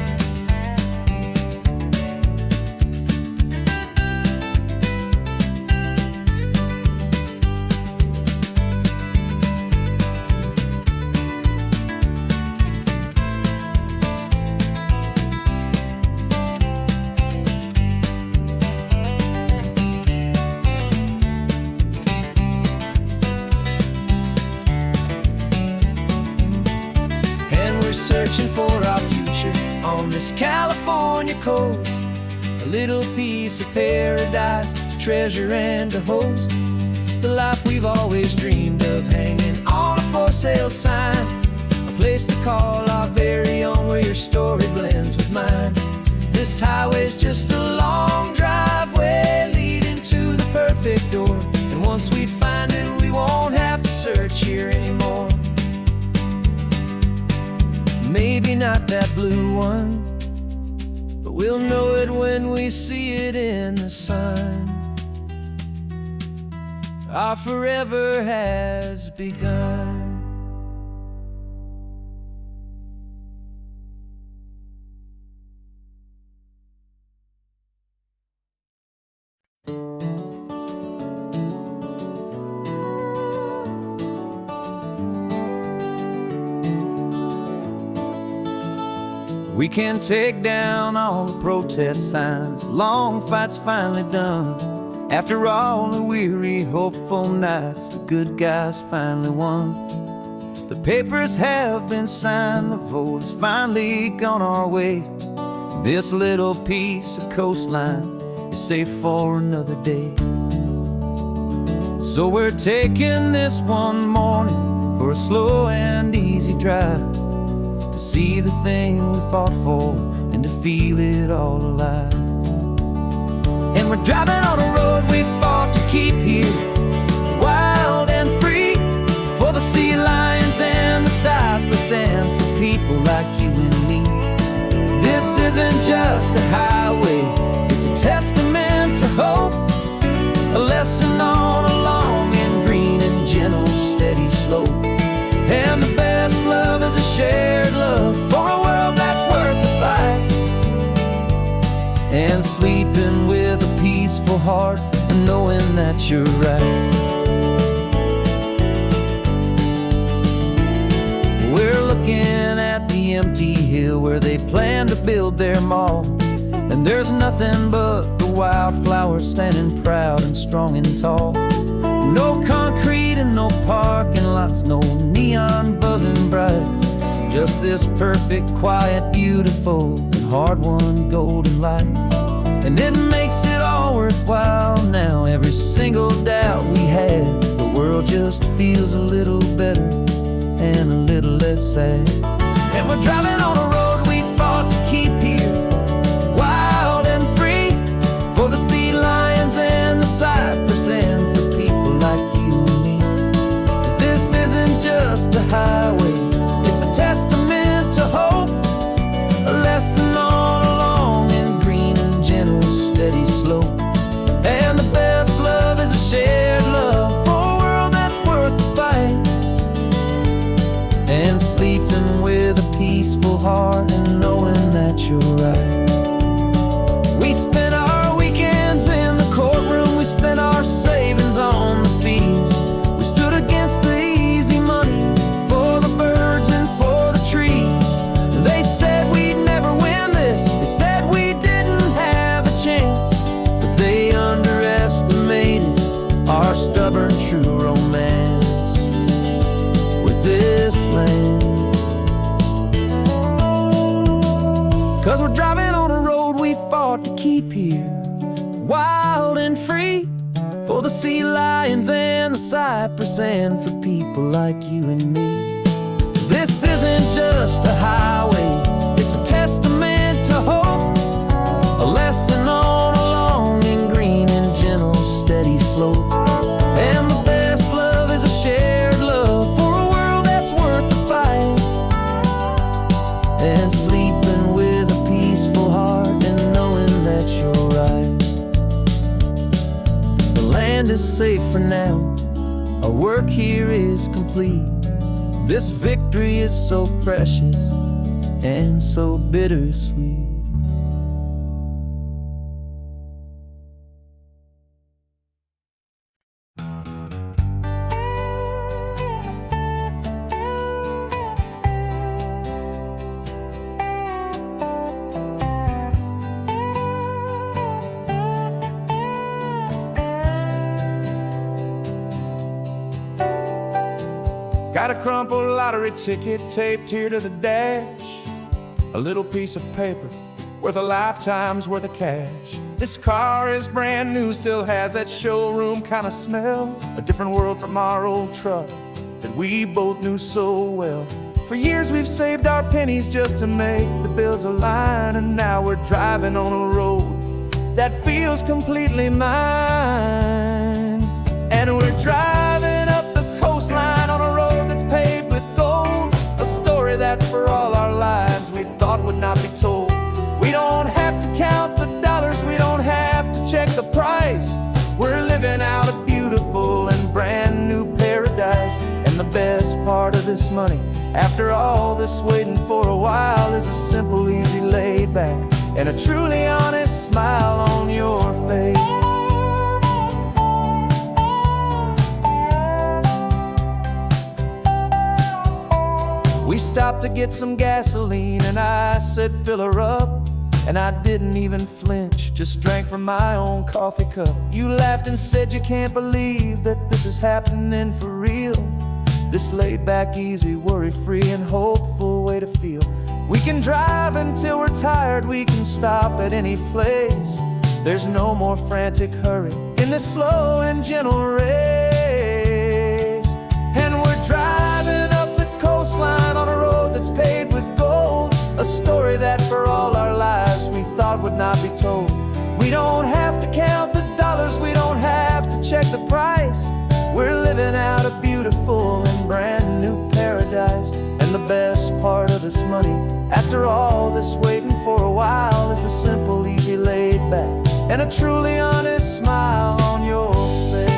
Searching for our future on this California coast, a a little piece of paradise to treasure and to host. The life we've always dreamed of, hanging on a for sale sign, a place to call our very own, where your story blends with mine. This highway's just a long driveway leading to the perfect door, and once we find it, we won't have to search here anymore. Maybe not that blue one, but we'll know it when we see it in the sun. Our forever has begun. We can take down all the protest signs, long fights finally done. After all the weary, hopeful nights, the good guys finally won. The papers have been signed, the vote has finally gone our way. This little piece of coastline is safe for another day. So we're taking this one morning for a slow and easy drive, to see the thing we fought for and to feel it all alive. And we're driving on a road we fought to keep here, wild and free, for the sea lions and the cypress and for people like you and me. This isn't just a highway, it's a testament to hope, a lesson on a long and green and gentle steady slope. And the best love is a shared love for a world that's worth the fight, and sleeping with a peaceful heart and knowing that you're right. We're looking at the empty hill where they plan to build their mall, and there's nothing but the wildflowers standing proud and strong and tall. No concrete and no parking lots, no neon buzzing bright, just this perfect, quiet, beautiful, and hard-won golden light. And it makes it all worthwhile now, every single doubt we had. The world just feels a little better and a little less sad. And we're driving on a road we fought to keep here, wild and free, for the sea lions and the cypress and for people like you and me. This isn't just a highway, it's a testament to hope, a lesson on a long and green and gentle steady slope. And the best love is a shared love for a world that's worth the fight, and sleeping with a peaceful heart and knowing that you're right. We spent our weekends in the courtroom, we spent our savings on the fees. We stood against the easy money for the birds and for the trees. They said we'd never win this, they said we didn't have a chance, but they underestimated our stubborn true romance with this land. 'Cause we're driving on a road we fought to keep here, wild and free, for the sea lions and the cypress and for people like you and me. This isn't just a highway, it's a testament to hope, a lesson on a long and green and gentle steady slope. And the best love is a shared love for a world that's worth the fight, and sleeping with a peaceful heart and knowing that you're right. The land is safe for now, our work here is complete. This victory is so precious and so bittersweet. Got a crumpled lottery ticket taped here to the dash, a little piece of paper worth a lifetime's worth of cash. This car is brand new, still has that showroom kind of smell. A different world from our old truck that we both knew so well. For years we've saved our pennies just to make the bills align, and now we're driving on a road that feels completely mine. And we're driving up the coastline on a road that's paved with gold, a story that for all our lives we thought would not be told. We don't have to count the dollars, we don't have to check the price. We're living out a beautiful and brand new paradise. And the best part of this money, after all this waiting for a while, is a simple, easy, laid back, and a truly honest smile on your face. We stopped to get some gasoline, and I said, fill her up. And I didn't even flinch, just drank from my own coffee cup. You laughed and said you can't believe that this is happening for real. This laid back, easy, worry-free and hopeful way to feel. We can drive until we're tired, we can stop at any place. There's no more frantic hurry in this slow and gentle race. And we're driving up the coastline on a road that's paved with gold, a story that for all our lives we thought would not be told. We don't have to count the dollars, we don't have to check the price. We're living out a beautiful and brand new paradise. And the best part of this money, after all this waiting for a while, is the simple, easy, laid back, and a truly honest smile on your face.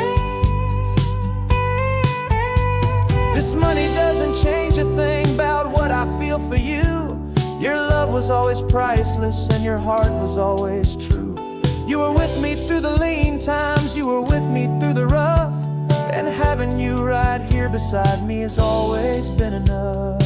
This money doesn't change a thing about what I feel for you. Your love was always priceless and your heart was always true. You were with me through the lean times, you were with me through the rough, and having you right here beside me has always been enough.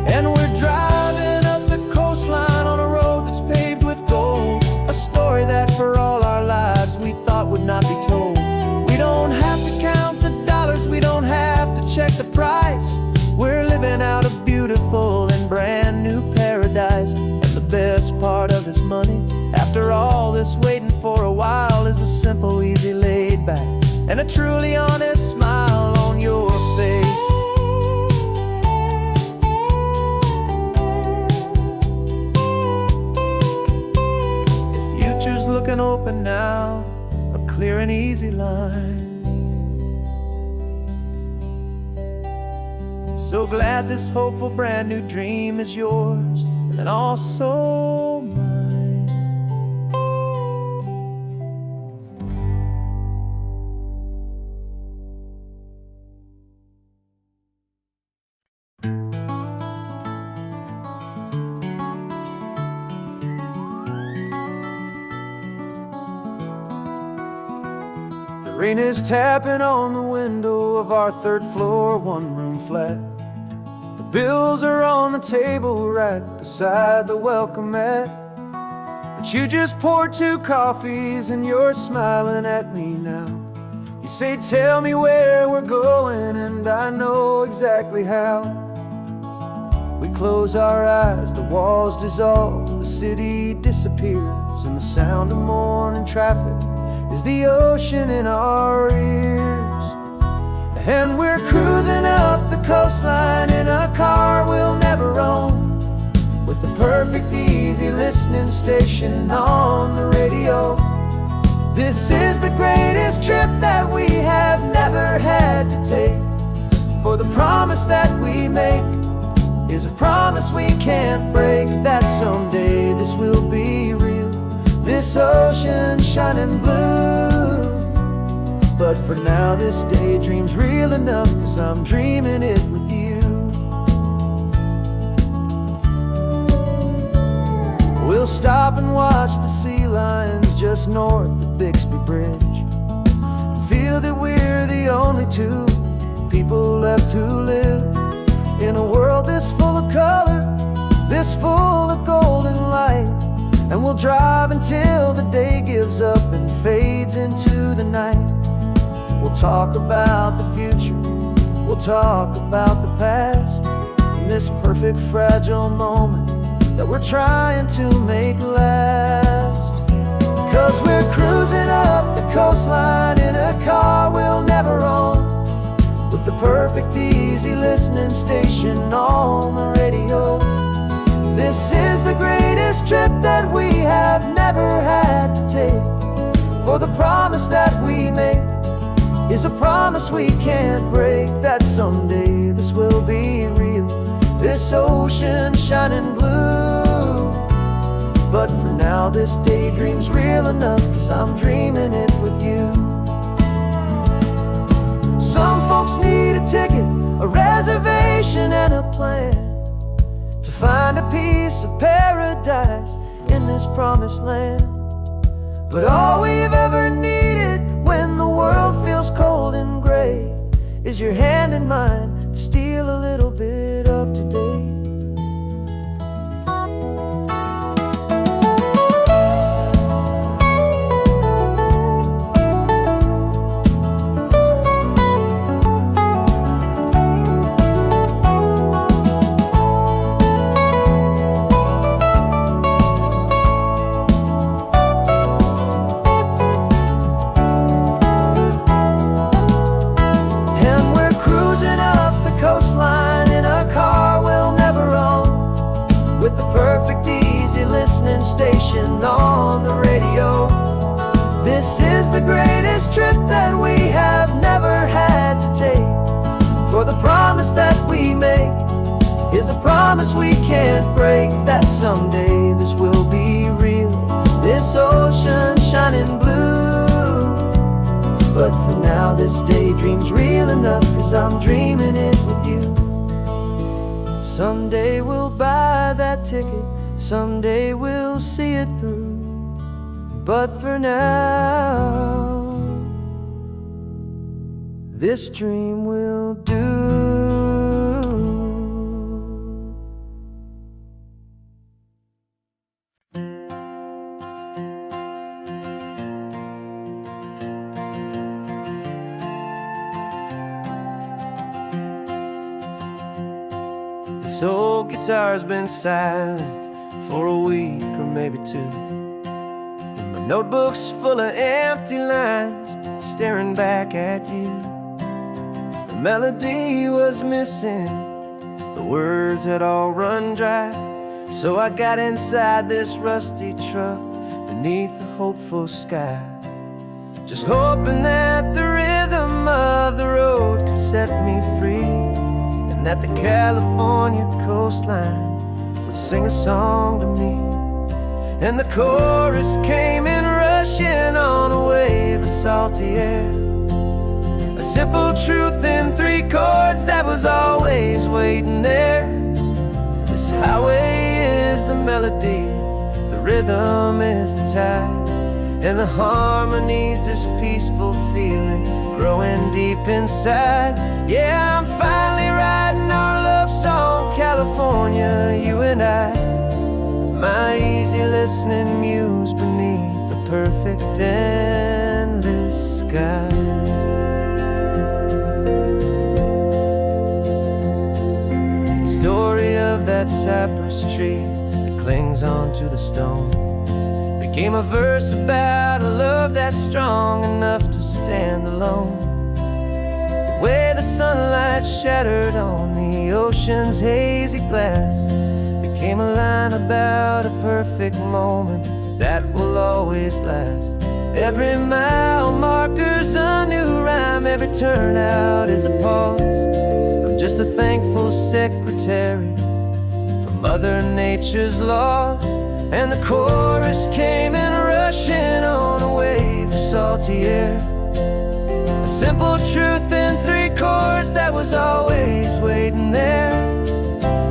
And we're driving up the coastline on a road that's paved with gold, a story that for all our lives we thought would not be told. We don't have to count the dollars, we don't have to check the price. We're living out a beautiful and brand new paradise. And the best part of this money, after all this waiting for a while, is the simple, easy, laid back, and a truly honest smile on your face. Looking open now, a clear and easy line. So glad this hopeful brand new dream is yours and also mine. The rain is tapping on the window of our third floor, one-room flat. The bills are on the table right beside the welcome mat. But you just poured 2 coffees and you're smiling at me now. You say, tell me where we're going, and I know exactly how. We close our eyes, the walls dissolve, the city disappears, and the sound of morning traffic is the ocean in our ears. And we're cruising up the coastline in a car we'll never own, with the perfect easy listening station on the radio. This is the greatest trip that we have never had to take, for the promise that we make is a promise we can't break, that someday this will be real, this ocean shining blue. But for now this daydream's real enough, 'cause I'm dreaming it with you. We'll stop and watch the sea lions just north of Bixby Bridge, and feel that we're the only 2 people left who live. In a world this full of color, this full of golden light. And we'll drive until the day gives up and fades into the night. We'll talk about the future, we'll talk about the past, in this perfect fragile moment that we're trying to make last. 'Cause we're cruising up the coastline in a car we'll never own, with the perfect easy listening station on the radio. This is the greatest trip that we have never had to take, for the promise that we make is a promise we can't break, that someday this will be real, this ocean shining blue. But for now this daydream's real enough, 'cause I'm dreaming it with you. Some folks need a ticket, a reservation and a plan, to find a piece of paradise in this promised land. But all we've ever needed when the world feels cold and gray is your hand in mine to steal a little bit of today. Station on the radio. This is the greatest trip that we have never had to take, for the promise that we make is a promise we can't break, that someday this will be real, this ocean shining blue. But for now this daydream's real enough, 'cause I'm dreaming it with you. Someday we'll buy that ticket, someday we'll see it through. But for now, this dream will do. This old guitar's been silent for a week or maybe two, and my notebook's full of empty lines staring back at you. The melody was missing, the words had all run dry, so I got inside this rusty truck beneath a hopeful sky, just hoping that the rhythm of the road could set me free, and that the California coastline sing a song to me. And the chorus came in rushing on a wave of salty air, a simple truth in 3 chords that was always waiting there. This highway is the melody, the rhythm is the tide, and the harmony's this peaceful feeling growing deep inside. Yeah, I'm finally writing our love song, California, you and I, my easy listening muse beneath the perfect endless sky. The story of that cypress tree that clings onto the stone became a verse about a love that's strong enough to stand alone. The way the sunlight shattered on the ocean's hazy glass became a line about a perfect moment that will always last. Every mile marker's a new rhyme, every turnout is a pause. I'm just a thankful secretary for Mother Nature's laws. And the chorus came in rushing on a wave of salty air, a simple truth in 3 chords that was always waiting there.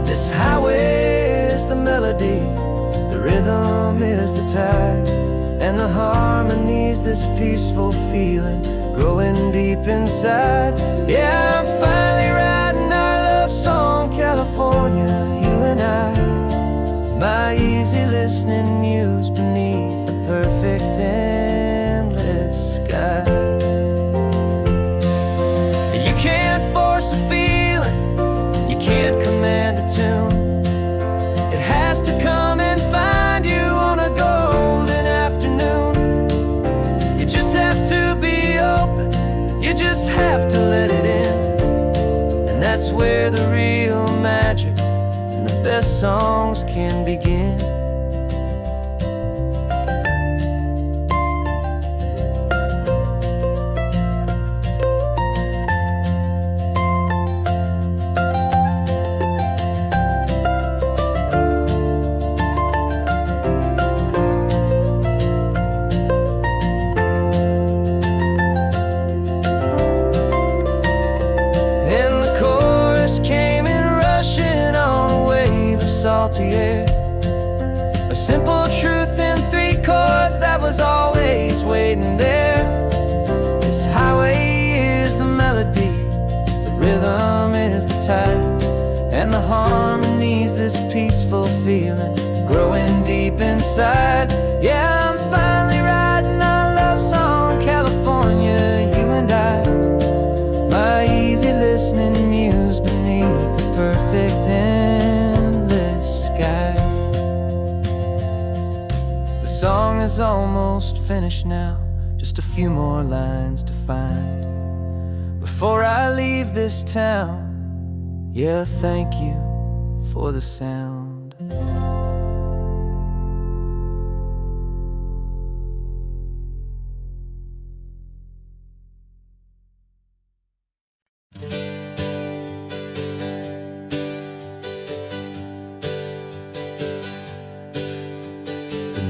This highway is the melody, the rhythm is the tide, and the harmony's this peaceful feeling growing deep inside. Yeah, I'm finally writing our love song, California, you and I, my easy listening muse beneath the perfect endless sky. You can't force a feeling, you can't command a tune. It has to come and find you on a golden afternoon. You just have to be open, you just have to let it in. And that's where the real magic and the best songs can begin. Came in rushing on a wave of salty air, a simple truth in 3 chords that was always waiting there. This highway is the melody, the rhythm is the tide, and the harmony's this peaceful feeling growing deep inside. Yeah, I'm finally writing our love song, California, you and I, my easy listening muse beneath the perfect endless sky. The song is almost finished now, just a few more lines to find before I leave this town. Yeah, thank you for the sound.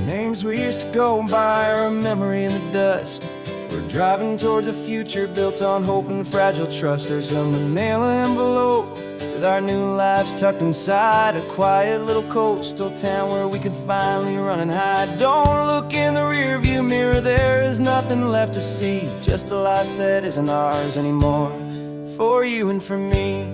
Names we used to go by are a memory in the dust. We're driving towards a future built on hope and fragile trust. There's a manila envelope with our new lives tucked inside, a quiet little coastal town where we could finally run and hide. Don't look in the rearview mirror, there is nothing left to see, just a life that isn't ours anymore, for you and for me.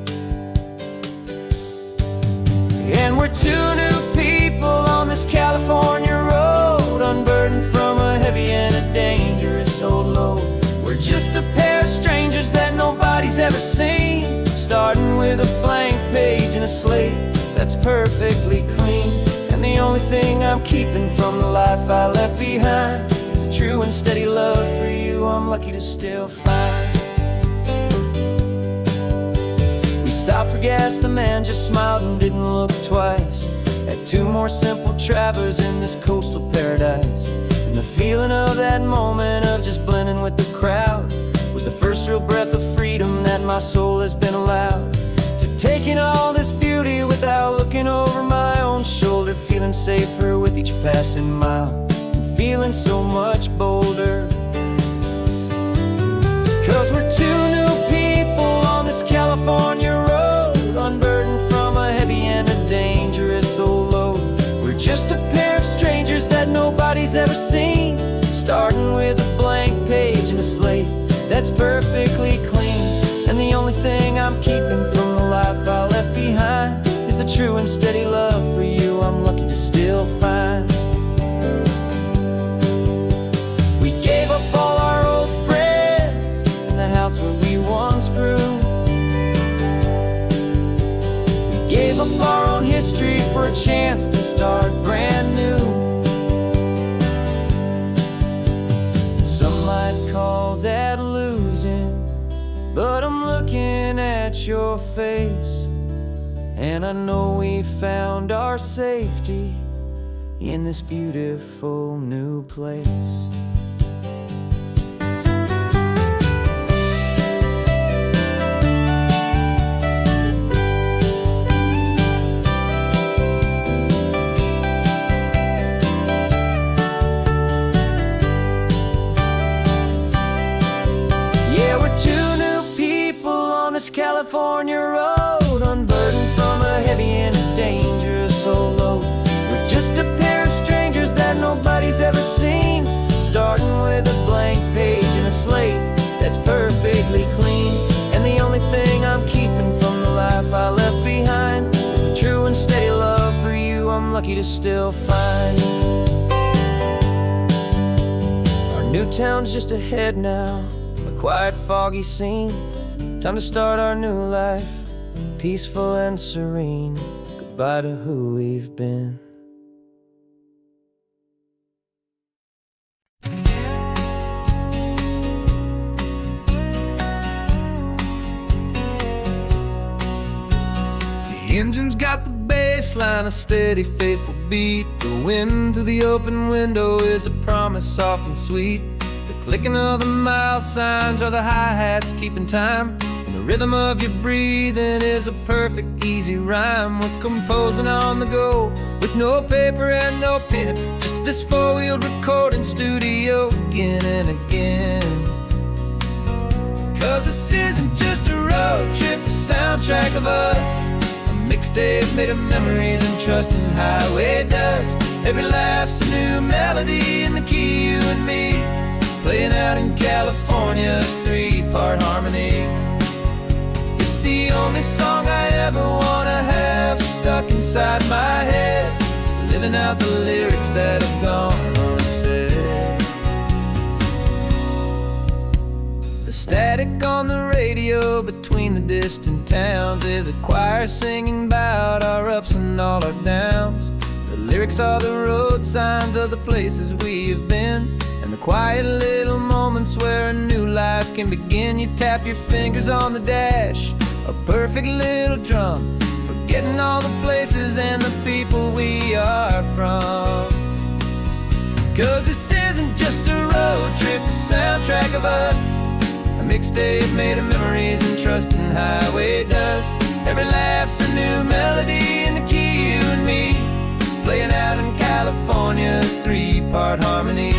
And we're 2 new people on this California road, unburdened from a heavy and a dangerous old load. We're just a pair of strangers that nobody's ever seen, starting with a blank page and a slate that's perfectly clean. And the only thing I'm keeping from the life I left behind is a true and steady love for you I'm lucky to still find. Stopped for gas, the man just smiled and didn't look twice. Had 2 more simple travelers in this coastal paradise. And the feeling of that moment of just blending with the crowd was the first real breath of freedom that my soul has been allowed to take in all this beauty without looking over my own shoulder, feeling safer with each passing mile and feeling so much bolder. 'Cause we're 2 new people on this California road, unburdened from a heavy and a dangerous old load. We're just a pair of strangers that nobody's ever seen, starting with a blank page and a slate that's perfectly clean. And the only thing I'm keeping from the life I left behind is the true and steady love for you I'm lucky to still find. We gave up all our old friends and the house where we once grew. Gave up our own history for a chance to start brand new. Some might call that losing, but I'm looking at your face, and I know we found our safety in this beautiful new place. California road, unburdened from a heavy and a dangerous old load. We're just a pair of strangers that nobody's ever seen, starting with a blank page and a slate that's perfectly clean. And the only thing I'm keeping from the life I left behind is the true lucky to still find. Our new town's just ahead now, a quiet, foggy scene. Time to start our new life, peaceful and serene. Goodbye to who we've been. The engine's got the bass line, a steady, faithful beat. The wind through the open window is a promise soft and sweet. The clicking of the mile signs are the hi-hats keeping time. And the rhythm of your breathing is a perfect, easy rhyme. We're composing on the go with no paper and no pen, just this four-wheeled recording studio again and again. 'Cause this isn't just a road trip, the soundtrack of us. Mixtape made of memories and trust in highway dust. Every laugh's a new melody in the key, you and me, playing out in California's three-part harmony. It's the only song I ever wanna have stuck inside my head, living out the lyrics that have gone unsaid. The static on the radio between the distant towns is a choir singing about our ups and all our downs. The lyrics are the road signs of the places we have been, and the quiet little moments where a new life can begin. You tap your fingers on the dash, a perfect little drum, forgetting all the places and the people we are from. 'Cause this isn't just a road trip, the soundtrack of us. A mixtape made of memories and trust in highway dust. Every laugh's a new melody in the key, you and me, playing out in California's three-part harmony.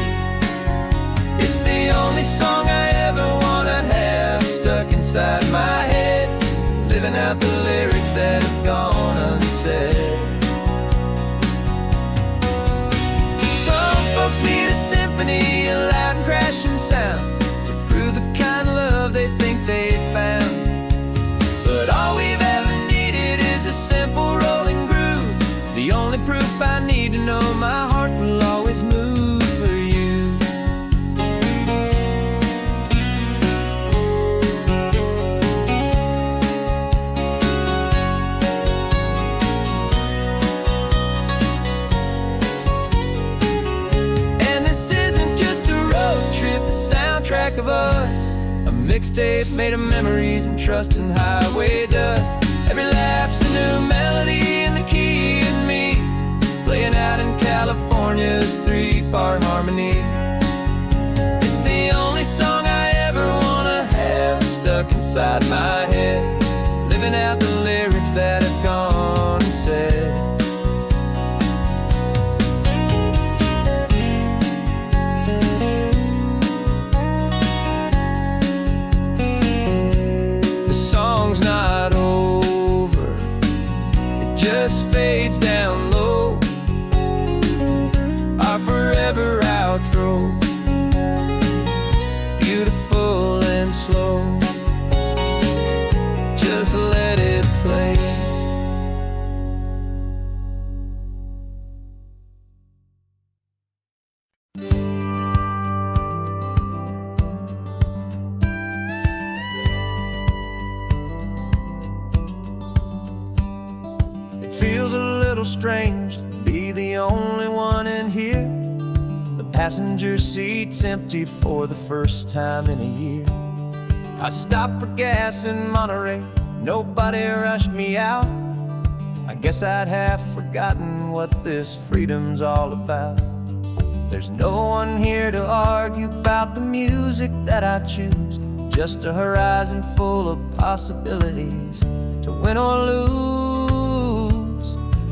It's the only song I ever wanna have stuck inside my head, living out the lyrics that have gone unsaid. Some folks need a symphony, a loud and crashing sound, to prove the kind of love they think they found. But all we've ever needed is a simple rolling groove, the only proof I need to know my heart will always move for you. And this isn't just a road trip, the soundtrack of us. A mixtape made of memories and trust in highway dust. Every laugh's a new melody in the key, and me, playing out in California's three-part harmony. It's the only song I ever wanna have stuck inside my head, living out the lyrics that have gone unsaid. Song's not over, it just fades down low, our forever outro, beautiful and slow. Just let it play. Feels a little strange to be the only one in here. The passenger seat's empty for the first time in a year. I stopped for gas in Monterey, nobody rushed me out. I guess I'd have forgotten what this freedom's all about. There's no one here to argue about the music that I choose, just a horizon full of possibilities to win or lose.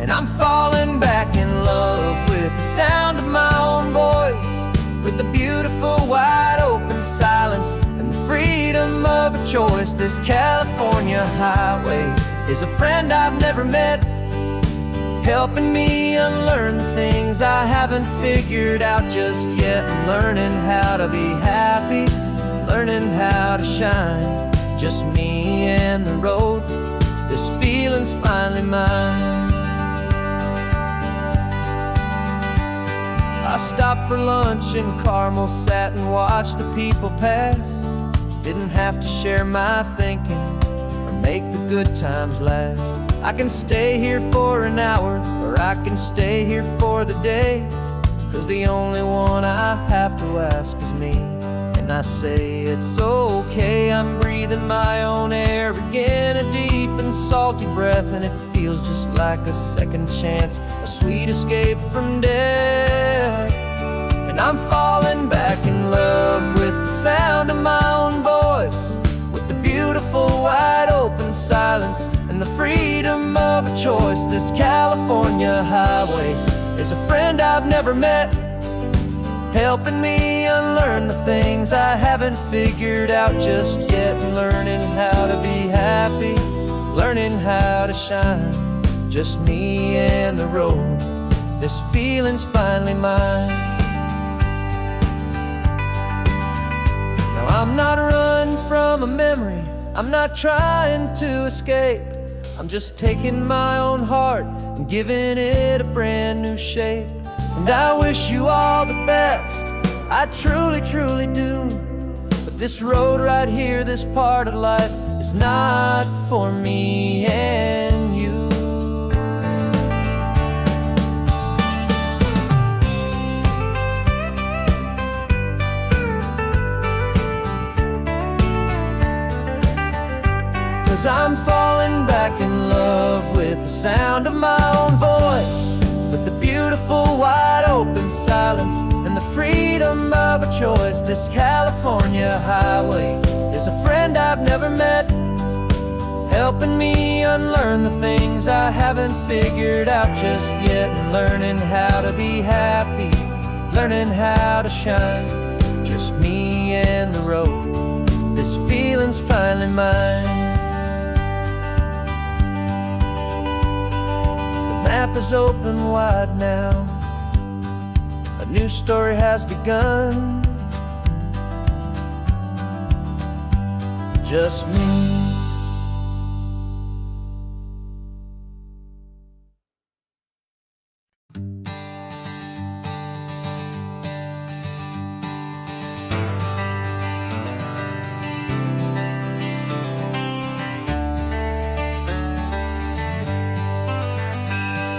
And I'm falling back in love with the sound of my own voice, with the beautiful wide open silence and the freedom of a choice. This California highway is a friend I've never met, helping me unlearn the things I haven't figured out just yet, and learning how to be happy, learning how to shine. Just me and the road, this feeling's finally mine. stopped for lunch in Carmel, sat and watched the people pass. Didn't have to share my thinking or make the good times last. I can stay here for an hour, or I can stay here for the day, 'cause the only one I have to ask is me. And I say it's okay, I'm breathing my own air again, a deep and salty breath, and it feels just like a second chance, a sweet escape from death. And I'm falling back in love with the sound of my own voice, with the beautiful wide open silence and the freedom of a choice. This California highway is a friend I've never met, helping me unlearn the things I haven't figured out just yet, and learning how to be happy, learning how to shine, just me and the road. This feeling's finally mine. Now I'm not running from a memory, I'm not trying to escape, I'm just taking my own heart and giving it a brand new shape. And I wish you all the best, I truly, truly do. But this road right here, this part of life, is not for me and you. Cause I'm falling back in love with the sound of my own voice, with the beautiful wide open silence and the freedom of a choice. This California highway is a friend I've never met, helping me unlearn the things I haven't figured out just yet, and learning how to be happy, learning how to shine, just me and the road. This feeling's finally mine. Map is open wide now, a new story has begun, just me.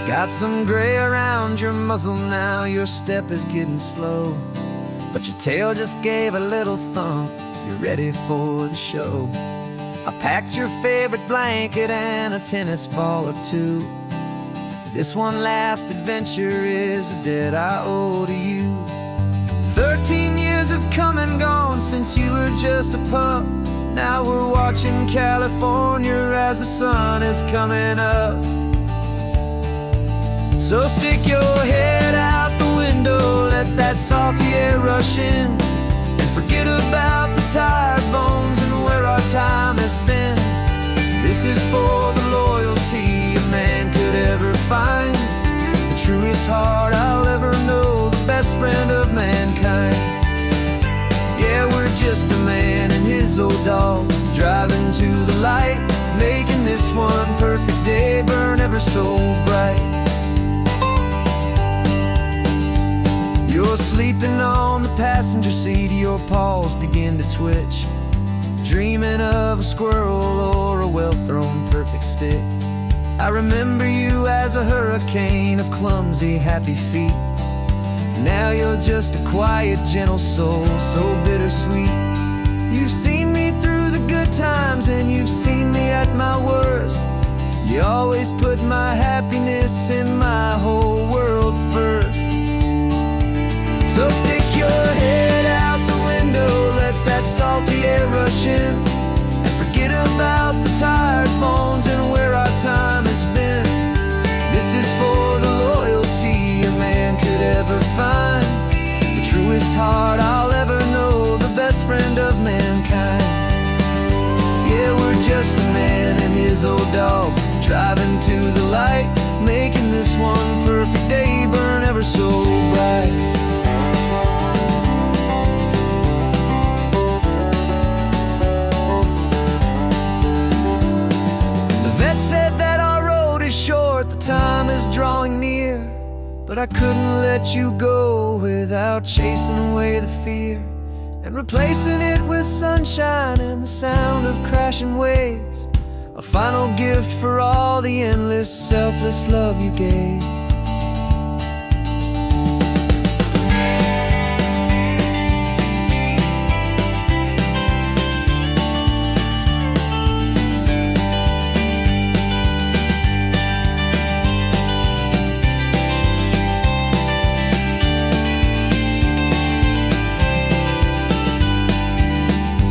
Got some gray around your muzzle now, your step is getting slow, but your tail just gave a little thump, you're ready for the show. I packed your favorite blanket and a tennis ball or two. This one last adventure is a debt I owe to you. 13 years have come and gone since you were just a pup. Now we're watching California as the sun is coming up. So stick your head out the window, let that salty air rush in, and forget about the tired bones and where our time has been. This is for the loyalty a man could ever find, the truest heart I'll ever know, the best friend of mankind. Yeah, we're just a man and his old dog, driving to the light, making this one perfect day burn ever so bright. You're sleeping on the passenger seat, your paws begin to twitch, dreaming of a squirrel or a well-thrown perfect stick. I remember you as a hurricane of clumsy, happy feet. Now you're just a quiet, gentle soul, so bittersweet. You've seen me through the good times and you've seen me at my worst. You always put my happiness in my whole world first. So stick your head out the window, let that salty air rush in, and forget about the tired bones and where our time has been. This is for the loyalty a man could ever find, the truest heart I'll ever know, the best friend of mankind. Yeah, we're just a man and his old dog, driving to the light, making this one perfect day burn ever so bright. Vet said that our road is short, the time is drawing near, but I couldn't let you go without chasing away the fear and replacing it with sunshine and the sound of crashing waves. A final gift for all the endless, selfless love you gave.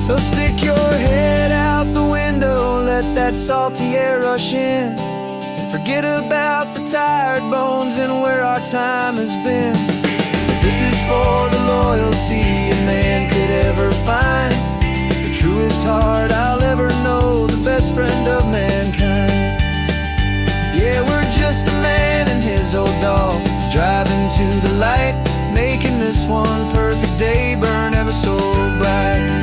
So stick your head out the window, let that salty air rush in, and forget about the tired bones and where our time has been. This is for the loyalty a man could ever find, the truest heart I'll ever know, the best friend of mankind. Yeah, we're just a man and his old dog, driving to the light, making this one perfect day burn ever so bright.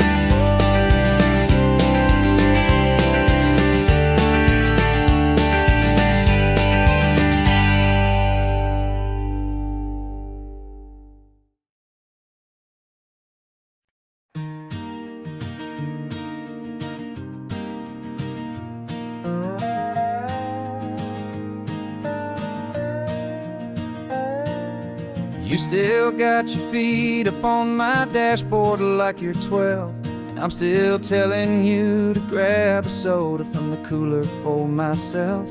You still got your feet up on my dashboard like you're 12, and I'm still telling you to grab a soda from the cooler for myself.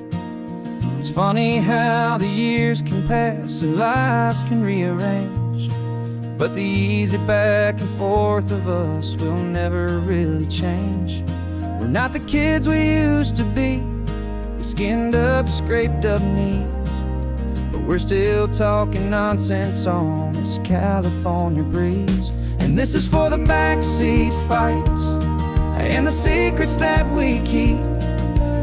It's funny how the years can pass and lives can rearrange, but the easy back and forth of us will never really change. We're not the kids we used to be, with skinned up, scraped up knees, but we're still talking nonsense on this California breeze. And this is for the backseat fights and the secrets that we keep,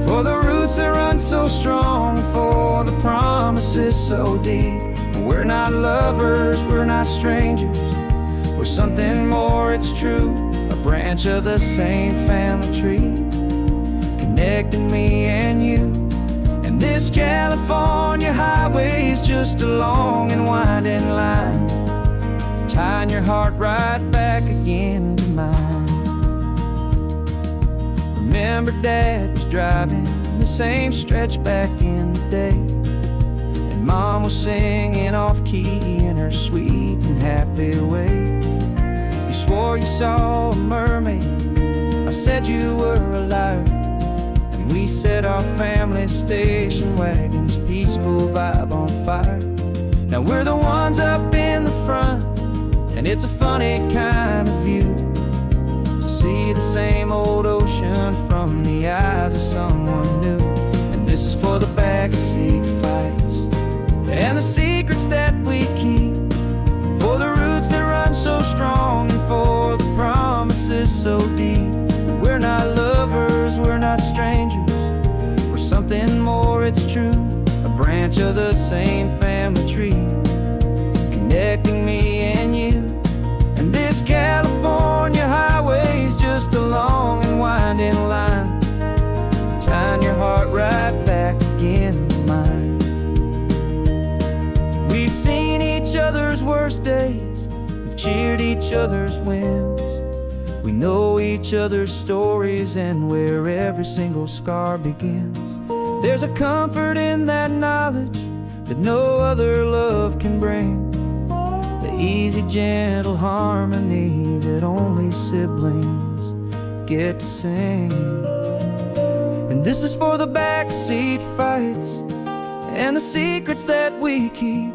for the roots that run so strong, for the promises so deep. We're not lovers, we're not strangers, we're something more, it's true, a branch of the same family tree, connecting me and you. And this California highway is just a long and winding line, tying your heart right back again to mine. Remember Dad was driving the same stretch back in the day, and Mom was singing off-key in her sweet and happy way. You swore you saw a mermaid, I said you were a liar, and we set our family station wagon's peaceful vibe on fire. Now we're the ones up in the front, and it's a funny kind of view to see the same old ocean from the eyes of someone new. And this is for the backseat fights and the secrets that we keep, for the roots that run so strong and for the promises so deep. We're not lovers, we're not strangers, we're something more, it's true, a branch of the same family tree, connecting me and you. And this California highway is just a long and winding line, tying your heart right back again to mine. We've seen each other's worst days, we've cheered each other's wins, we know each other's stories and where every single scar begins. There's a comfort in that knowledge that no other love can bring, the easy, gentle harmony that only siblings get to sing. And this is for the backseat fights and the secrets that we keep,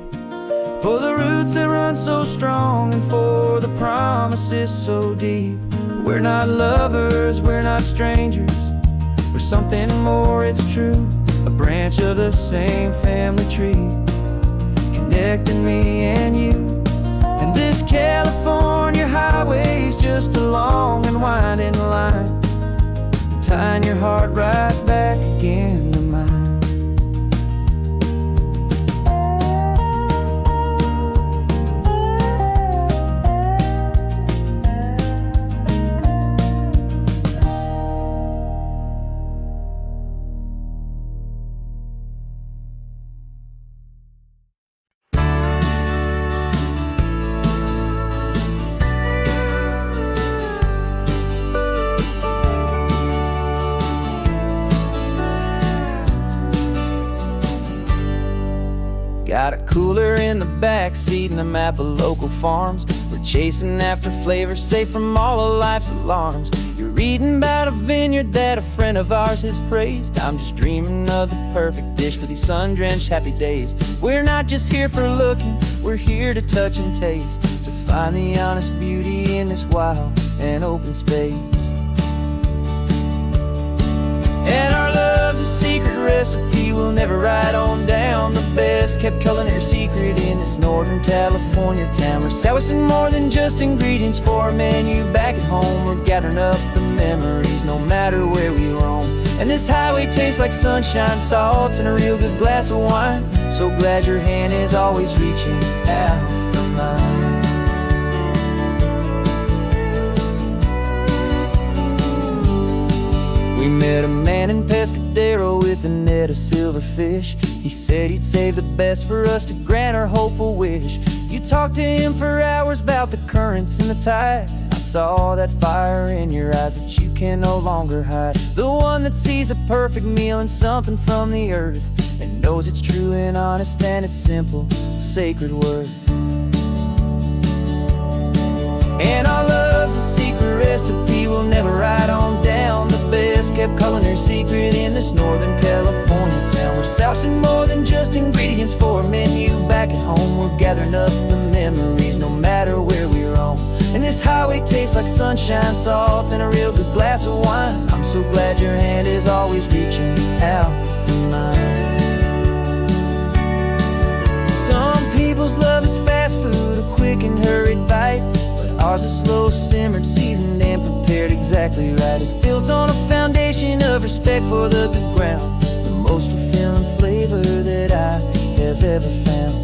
for the roots that run so strong and for the promises so deep. We're not lovers, we're not strangers, we're something more, it's true, a branch of the same family tree, connecting me and you. And this California highway is just a long and winding line, tying your heart right back again to mine. Got a cooler in the back seat and a map of local farms. We're chasing after flavors safe from all of life's alarms. You're reading about a vineyard that a friend of ours has praised. I'm just dreaming of the perfect dish for these sun-drenched happy days. We're not just here for looking, we're here to touch and taste, to find the honest beauty in this wild and open space. And our love's a secret recipe we'll never write on down. The best kept culinary secret in this Northern California town. We're selling more than just ingredients for a menu back at home. We're gathering up the memories no matter where we roam. And this highway tastes like sunshine, salt, and a real good glass of wine. So glad your hand is always reaching out for mine. We met a man in Pescadero with a net of silverfish. He said he'd save the best for us to grant our hopeful wish. You talked to him for hours about the currents and the tide. I saw that fire in your eyes that you can no longer hide. The one that sees a perfect meal in something from the earth, and knows it's true and honest and it's simple, sacred worth. And our love's a secret recipe we'll never write on down. The best kept culinary secret in this Northern California town. We're sourcing more than just ingredients for a menu back at home. We're gathering up the memories no matter where we roam. And this highway tastes like sunshine, salt, and a real good glass of wine. I'm so glad your hand is always reaching out for mine. Some people's love is fast food, a quick and hurried bite. Ours is slow simmered, seasoned, and prepared exactly right. It's built on a foundation of respect for the good ground, the most fulfilling flavor that I have ever found.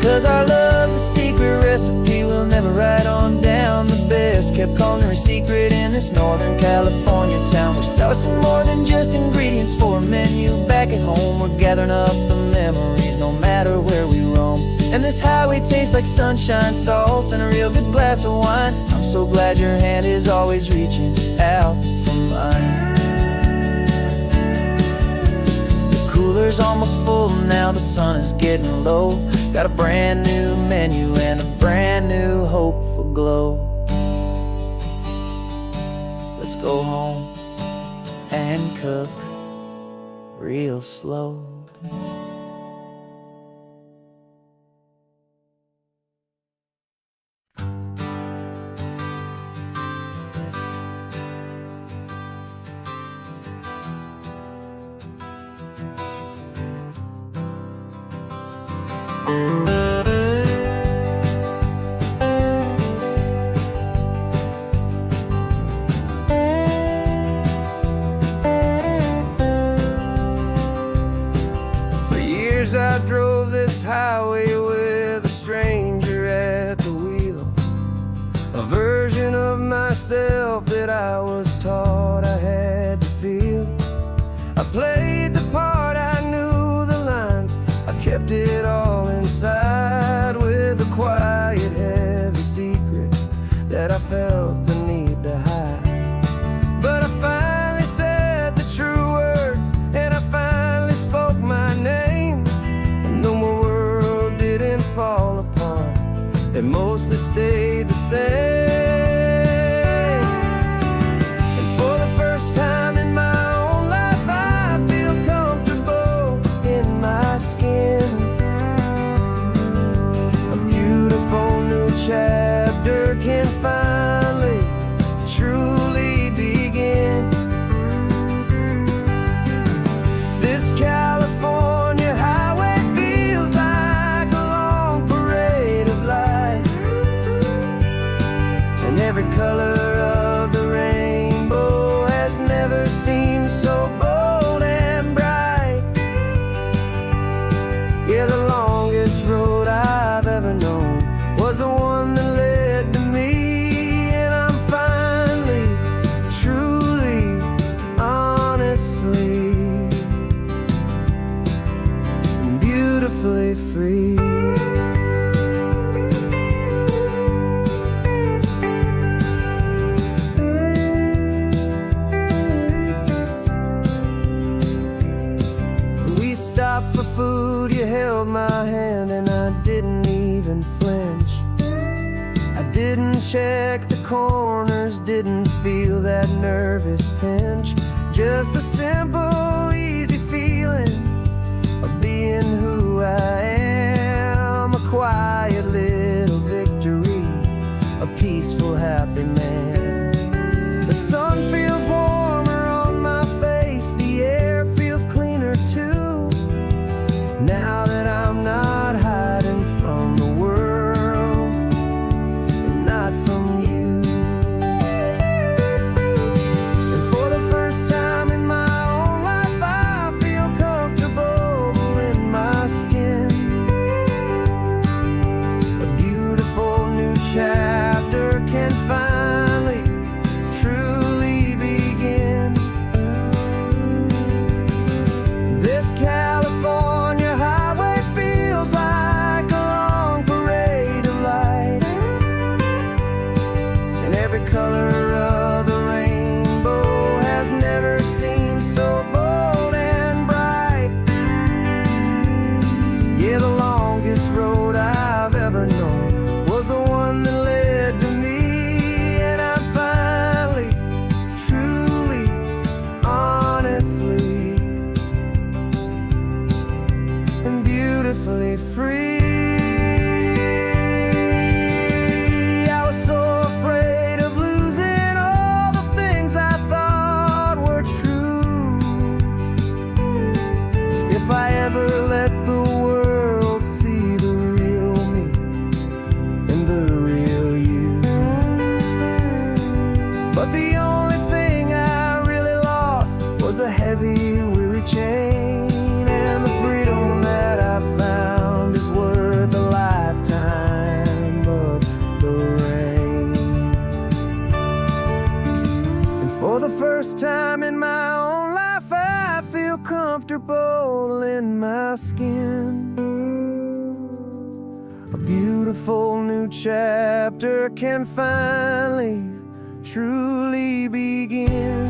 'Cause our love's a secret recipe we'll never write on down. The best kept culinary secret in this Northern California town. We're sourcing more than just ingredients for a menu back at home. We're gathering up the memories no matter where we roam. And this highway tastes like sunshine, salt, and a real good glass of wine. I'm so glad your hand is always reaching out for mine. The cooler's almost full now, the sun is getting low. Got a brand new menu and a brand new hopeful glow. Let's go home and cook real slow. For years I drove this highway with a stranger at the wheel, a version of myself that I was taught I had to feel. I played the part, I knew the lines, I kept it all inside with a quiet, heavy secret that I felt the need to hide. But I finally said the true words, and I finally spoke my name, and though my world didn't fall apart, it mostly stayed the same. And for the first time in my own life, I feel food, you held my hand, and I didn't even flinch. I didn't check the corners, didn't feel that nervous pinch. Just a simple, easy feeling of being who I am. A quiet little victory, a peaceful, happy man. The sun feels warmer on my face, the air feels cleaner too, now that I'm not hiding from the world and not from you. And for the first time in my own life, I feel comfortable in my skin. A beautiful new chapter can finally truly begin. This California highway feels like a long parade of light, and every color of the rainbow has never seemed so bold and bright. Yeah, the longest road I've ever known was the one that led to me, and I'm finally, truly, honestly, and beautifully free. I was so afraid of losing all the things I thought were true. If I ever let the world see the real me and the real you. But the only thing I really lost was a heavy, weary chain, and the freedom that I found is worth a lifetime of the rain. And for the first time in my own life, I feel comfortable in my skin. A beautiful new chapter can finally, truly begin.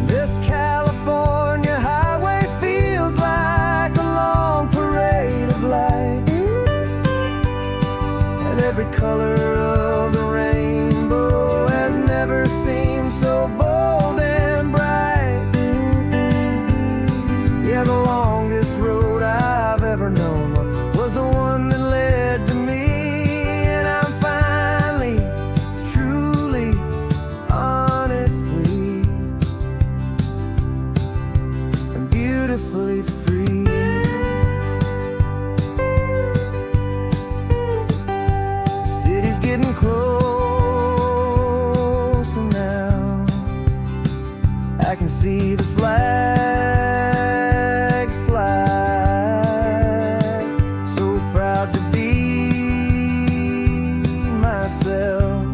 This California highway feels like a long parade of light, and every color of the rainbow has never seemed so bold and bright. Yeah, the longest road I've ever known was the one that led to me, and I'm finally, truly, honestly, and beautifully free. The city's getting closer now. I can see the flags fly. So proud to be myself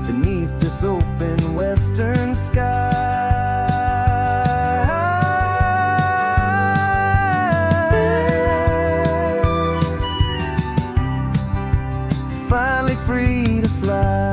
beneath this open western sky. Finally free to fly.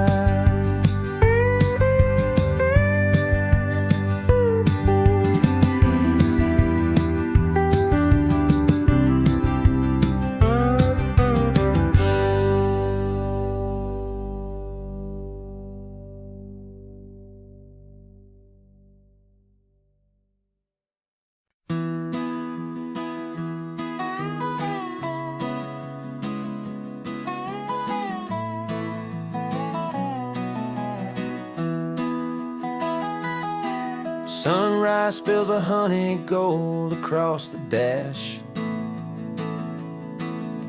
Sunrise spills a honey gold across the dash.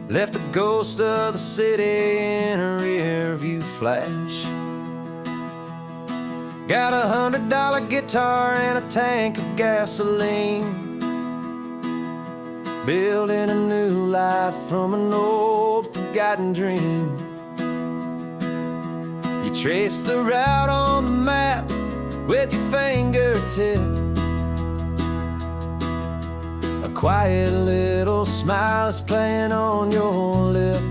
Left the ghost of the city in a rear view flash. Got $100 guitar and a tank of gasoline, building a new life from an old forgotten dream. You trace the route on the map with your fingertip, a quiet little smile is playing on your lip.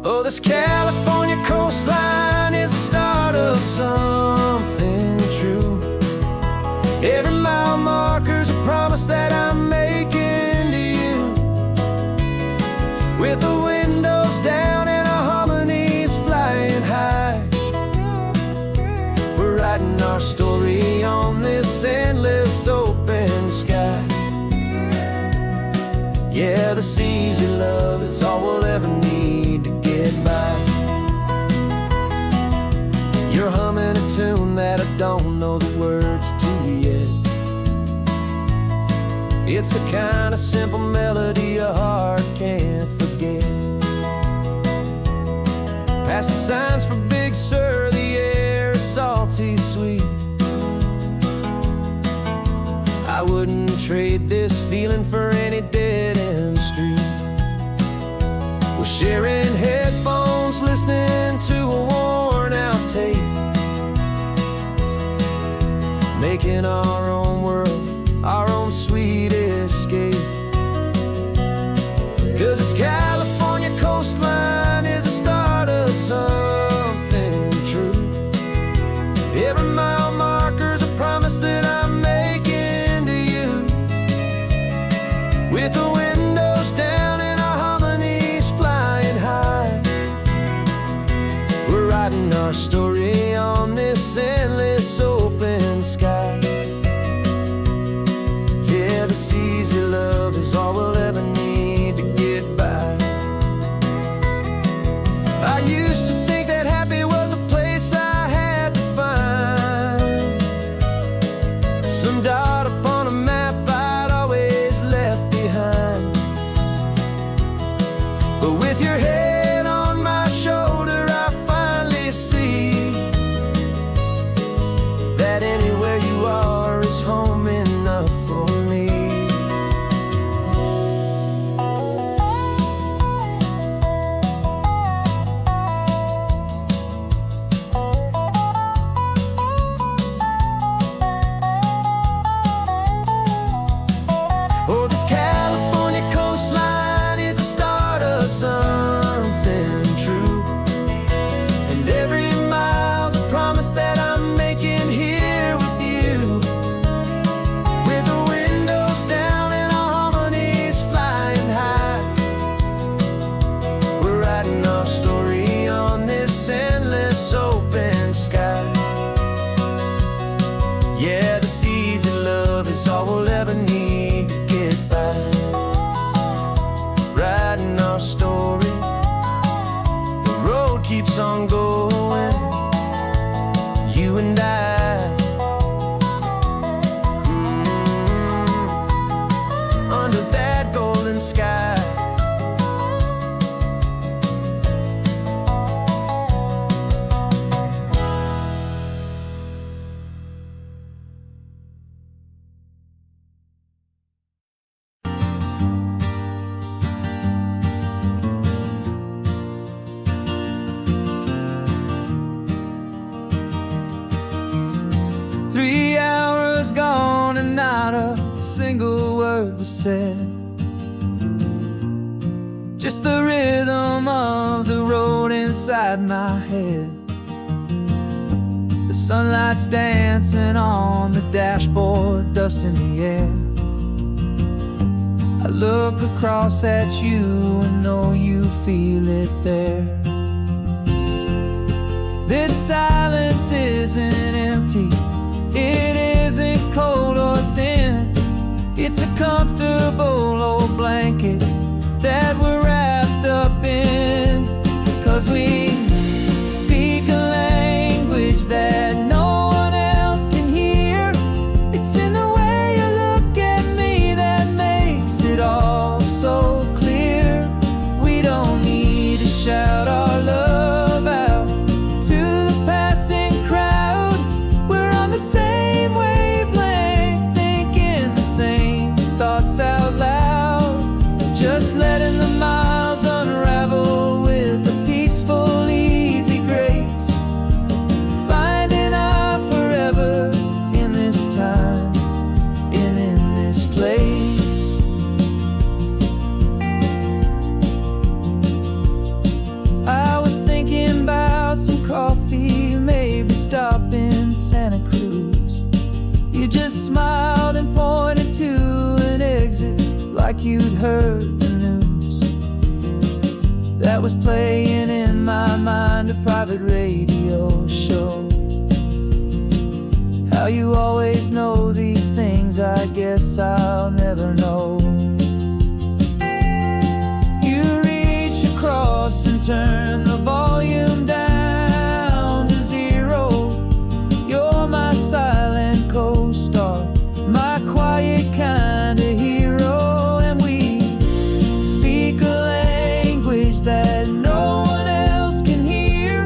Oh, this California coastline is the start of something true. Every mile writing our story on this endless open sky. Yeah, this easy love is all we'll ever need to get by. You're humming a tune that I don't know the words to yet. It's the kind of simple melody a heart can't forget. Past the signs for Big Sur, the air is salty sweet. I wouldn't trade this feeling for any dead-end street. We're sharing headphones, listening to a worn-out tape, making our own world, our own sweet escape. 'Cause this California coastline is the start of something true. Every mile marker's a promise that I'm making to you. With the windows down and our harmonies flying high, we're writing our story on this endless open sky. Yeah, this easy love is all we'll ever need to get by. I used to think that happy was a place I had to find, some dot upon a map I'd always left behind. But with your head on my shoulder, I finally see that anywhere you are is home enough for me. Oh, this California coastline is the start of something true. And every mile's a promise that I'm making here with you. With the windows down and our harmonies flying high, we're writing our story on this endless open sky. Yeah, this easy love is all we'll ever need to get by. Writing our story, the road keeps on going, you and I. Under that golden sky. Three hours gone and not a single word was said. Just the rhythm of the road inside my head. The sunlight's dancing on the dashboard, dust in the air. I look across at you and know you feel it there. This silence isn't empty, it isn't cold or thin. It's a comfortable old blanket that we're wrapped up in. 'Cause we speak a language that no one else can hear. It's in the way you look at me that makes it all so clear. We don't need to shout our love out to the passing crowd. We're on the same wavelength, thinking the same thoughts out loud. Just letting the miles unravel with a peaceful, easy grace. Finding our forever in this time and in this place. I was thinking about some coffee, maybe stop in Santa Cruz. You just smiled and pointed to an exit like you'd heard the news. That was playing in my mind, a private radio show. How you always know these things, I guess I'll never know. You reach across and turn the volume down to zero. You're my silent co-star, my quiet kind of hero. And we speak a language that no one else can hear.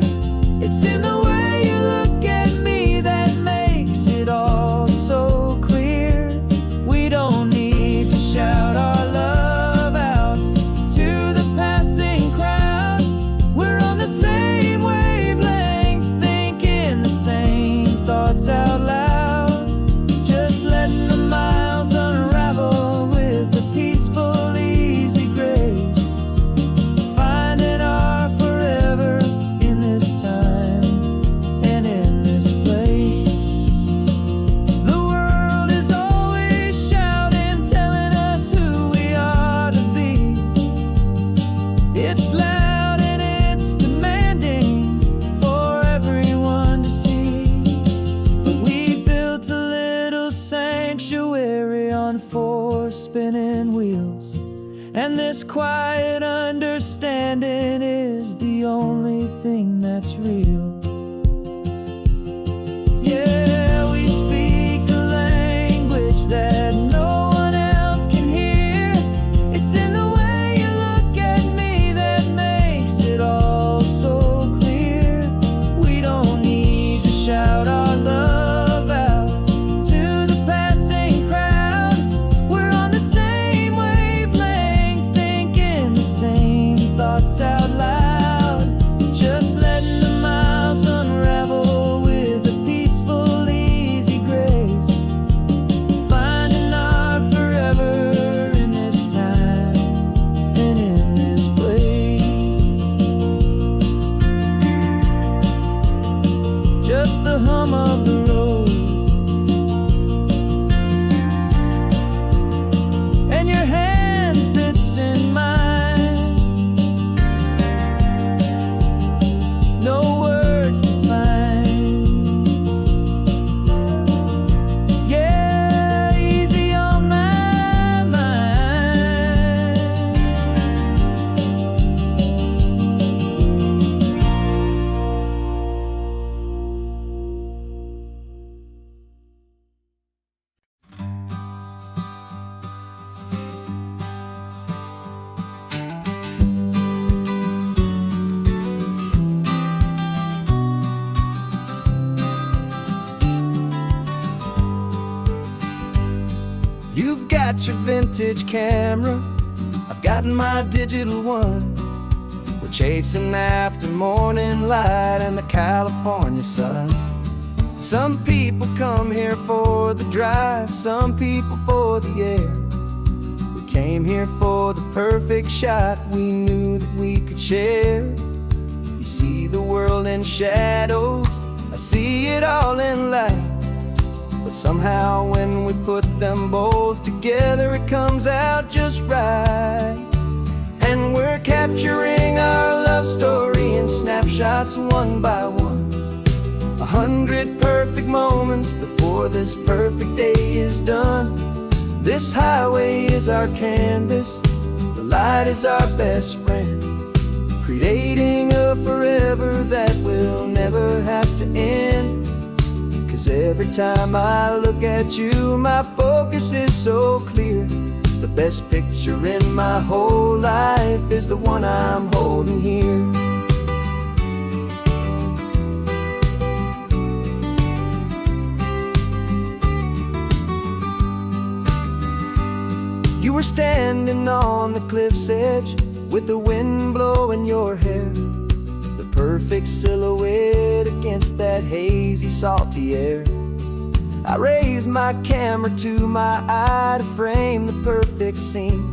It's in the way you look at me that makes it all so clear. We don't need to shout our love out to the passing crowd. We're on the same wavelength, thinking the same thoughts out loud. Just letting the miles unravel with a peaceful, easy grace. Finding our forever in this time and in this place. The world is always shouting, telling us who we are to be. It's loud and it's demanding for everyone to see. But we built a little sanctuary on 4 spinning wheels, and this quiet understanding is the only thing that's real. Yeah, we speak a language that no one else can hear. It's in the way you look at me that makes it all so clear. We don't need to shout our love out to the passing crowd. We're on the same wavelength, thinking the same thoughts out loud. Just letting the miles unravel with a peaceful, easy grace. Finding our forever in this time and in this place. Just the hum of the road and your hand fits in mine. No words to find. Yeah, easy on my mind. You've got your vintage camera, I've got my digital one. We're chasing after morning light and the California sun. Some people come here for the drive, some people for the air. We came here for the perfect shot we knew that we could share. You see the world in shadows, I see it all in light. But somehow when we put them both together, it comes out just right. And we're capturing our love story in snapshots one by one. 100 perfect moments before this perfect day is done. This highway is our canvas, the light is our best friend, creating a forever that will never have to end. 'Cause every time I look at you, my focus is so clear. The best picture in my whole life is the one I'm holding here. You were standing on the cliff's edge with the wind blowing your hair, the perfect silhouette against that hazy, salty air. I raised my camera to my eye to frame the perfect scene,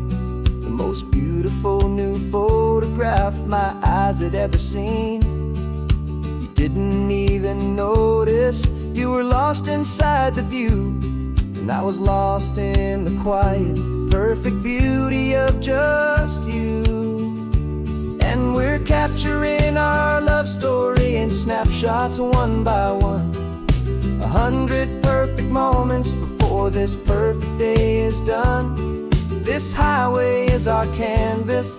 the most beautiful new photograph my eyes had ever seen. You didn't even notice you were lost inside the view, and I was lost in the quiet, perfect beauty of just you. And we're capturing our love story in snapshots one by one. 100 perfect this perfect day is done. This highway is our canvas,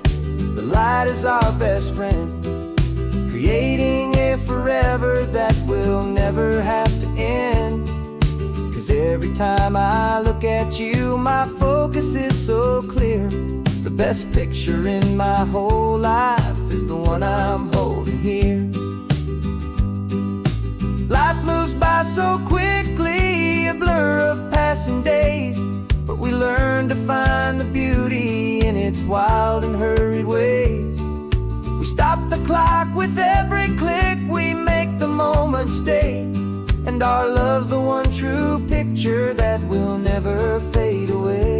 the light is our best friend, creating a forever that will never have to end. 'Cause every time I look at you, my focus is so clear. The best picture in my whole life is the one I'm holding here. Life moves by so quickly, a blur of passing days, but we learn to find the beauty in its wild and hurried ways. We stop the clock with every click, we make the moment stay, and our love's the one true picture that will never fade away.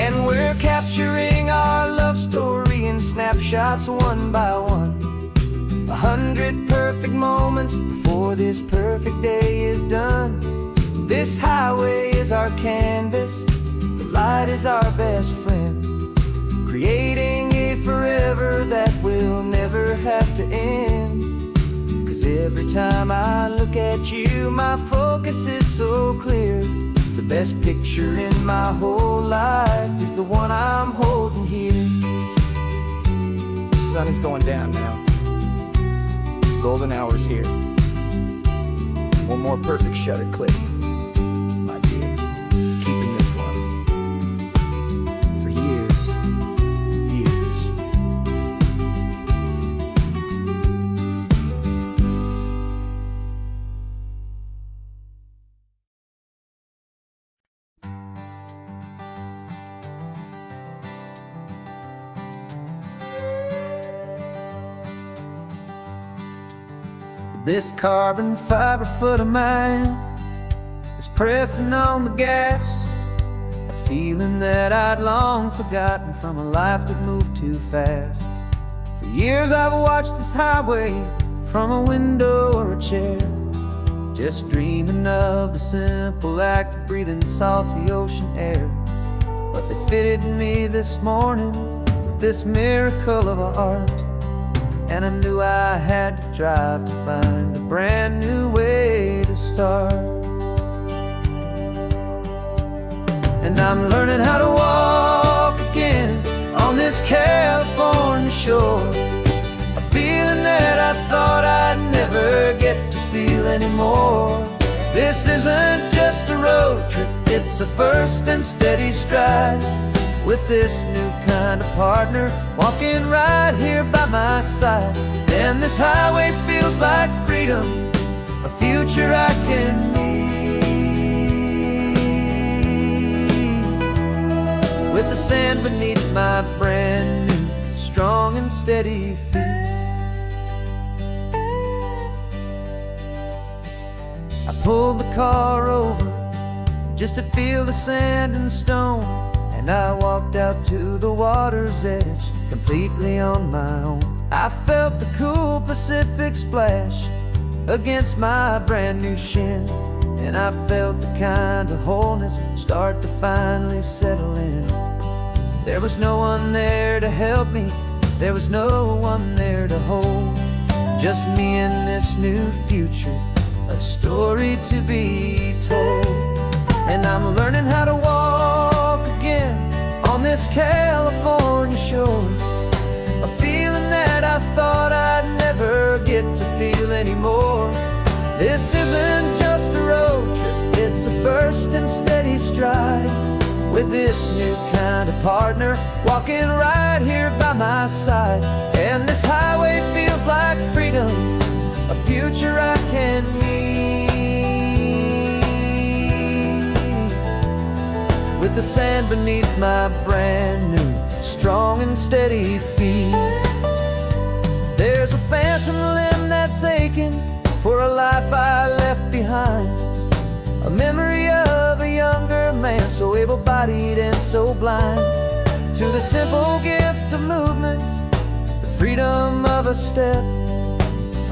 And we're capturing our love story in snapshots one by one. 100 perfect moments before this perfect day is done. This highway is our canvas, the light is our best friend, creating a forever that will never have to end. 'Cause every time I look at you, my focus is so clear. The best picture in my whole life is the one I'm holding here. The sun is going down now. Golden hour's here. One more perfect shutter click, my dear. Keeping this one for years, years. This carbon fiber foot of mine is pressing on the gas, a feeling that I'd long forgotten from a life that moved too fast. For years I've watched this highway from a window or a chair, just dreaming of the simple act of breathing salty ocean air. But they fitted me this morning with this miracle of art, and I knew I had to drive to find a brand new way to start. And I'm learning how to walk again on this California shore, a feeling that I thought I'd never get to feel anymore. This isn't just a road trip, it's a first and steady stride, with this new kind of partner walking right here by my side. And this highway feels like freedom, a future I can need, with the sand beneath my brand new strong and steady feet. I pulled the car over just to feel the sand and stone, and I walked out to the water's edge completely on my own. I felt the cool Pacific splash against my brand new shin, and I felt the kind of wholeness start to finally settle in. There was no one there to help me, there was no one there to hold, just me and this new future, a story to be told. And I'm learning how to walk again on this California shore, a feeling that I thought I'd never get to feel anymore. This isn't just a road trip, it's a first and steady stride, with this new kind of partner walking right here by my side. And this highway feels like freedom, a future I can need, with the sand beneath my brand new strong and steady feet. There's a phantom limb that's aching for a life I left behind, a memory of a younger man so able-bodied and so blind, to the simple gift of movement, the freedom of a step,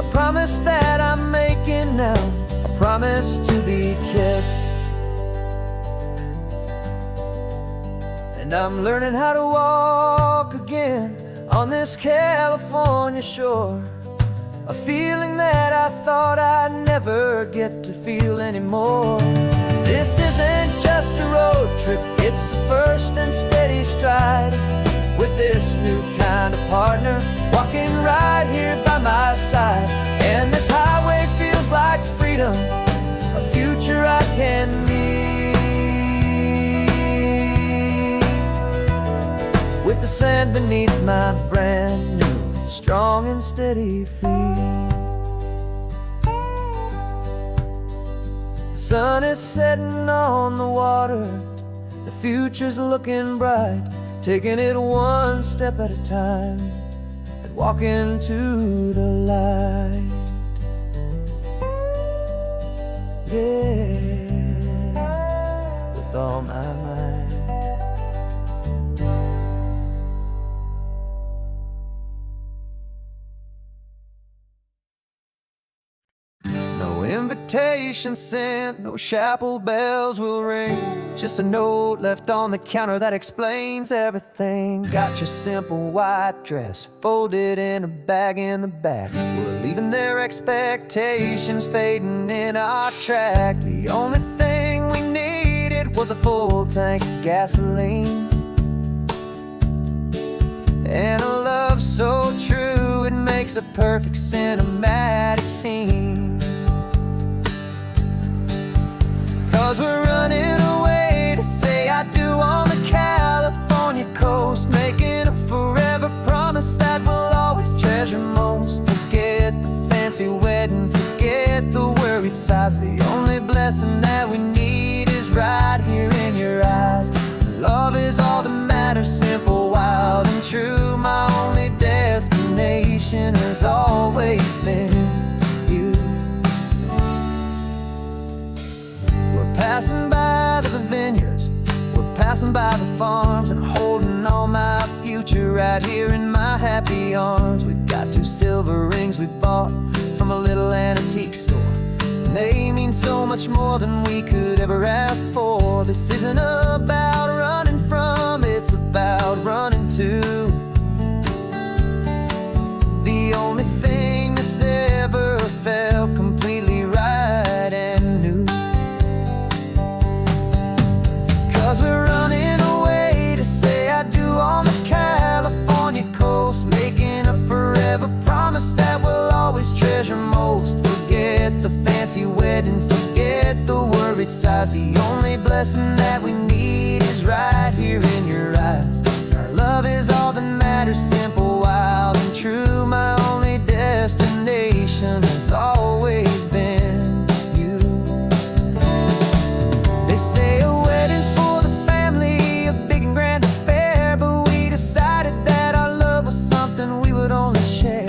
a promise that I'm making now, a promise to be kept. And I'm learning how to walk again on this California shore. A feeling that I thought I'd never get to feel anymore. This isn't just a road trip, it's a first and steady stride. With this new kind of partner, walking right here by my side. And this highway feels like freedom, a future I can meet. With the sand beneath my brand new, strong and steady feet. The sun is setting on the water, the future's looking bright. Taking it one step at a time and walking to the light. Yeah, with all my might. No invitation sent, no chapel bells will ring. Just a note left on the counter that explains everything. Got your simple white dress folded in a bag in the back. We're leaving their expectations fading in our track. The only thing we needed was a full tank of gasoline, and a love so true it makes a perfect cinematic scene. 'Cause we're running away to say I do on the California coast, making a forever promise that we'll always treasure most. Forget the fancy wedding, forget the worried sighs. The only blessing that we need is right here in your eyes. Love is all that matters, simple, wild and true. My only destination has always been you. We're passing by the vineyards, we're passing by the farms, and holding all my future right here in my happy arms. We've got 2 silver rings we bought from a little antique store, and they mean so much more than we could ever ask for. This isn't about running from, it's about running to. The only thing that's ever felt completely right and new. 'Cause we're running away to say I do on the California coast, making a forever promise that we'll always treasure most. Forget the fancy wedding, forget the worried sighs. The only blessing that we need is right here in your eyes. Our love is all that matters, simple, wild and true. My only destination has always been you. They say a wedding's for the family, a big and grand affair, but we decided that our love was something we would only share.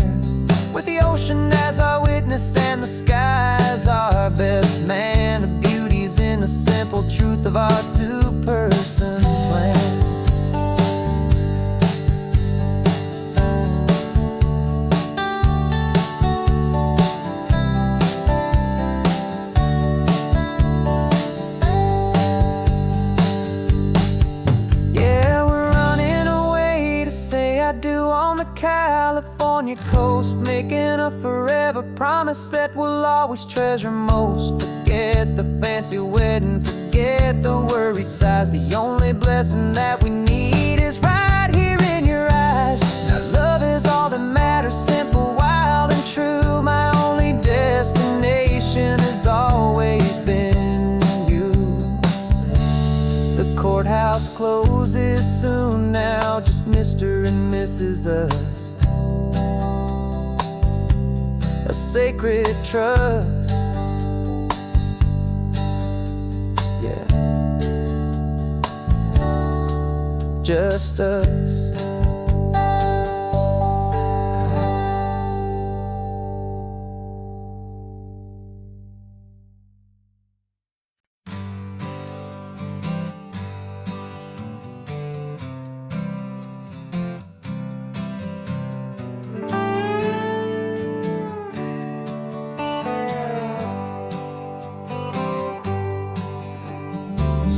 With the ocean as our witness and the sky as our best man. The beauty's in the simple truth of our 2-person plan. Yeah, we're running away to say I do on the California coast, making a forever promise that we'll always treasure most. Forget the fancy wedding, forget the worried sighs. The only blessing that we need is right here in your eyes. Now love is all that matters, simple, wild and true. My only destination has always been you. The courthouse closes soon now, just Mr. and Mrs. Us. A sacred trust. Yeah, just us.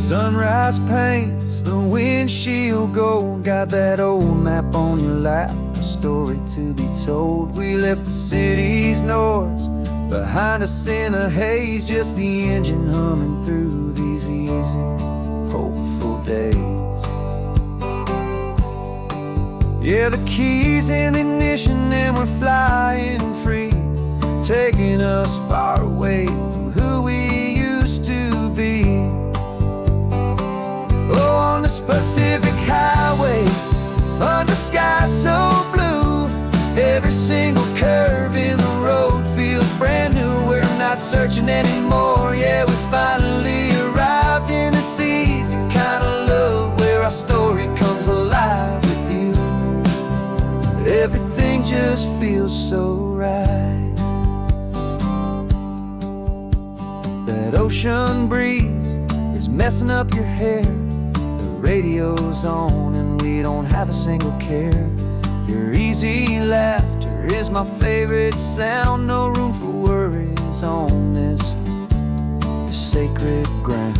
Sunrise paints the windshield gold. Got that old map on your lap, a story to be told. We left the city's noise behind us in the haze, just the engine humming through these easy, hopeful days. Yeah, the keys in the ignition and we're flying free, taking us far away from who we used to be. Oh, on this Pacific highway, under sky so blue, every single curve in the road feels brand new. We're not searching anymore, yeah, we finally arrived in this easy kind of love, where our story comes alive with you. Everything just feels so right. That ocean breeze is messing up your hair, the radio's on and we don't have a single care. Your easy laughter is my favorite sound. No room for worries on this sacred ground.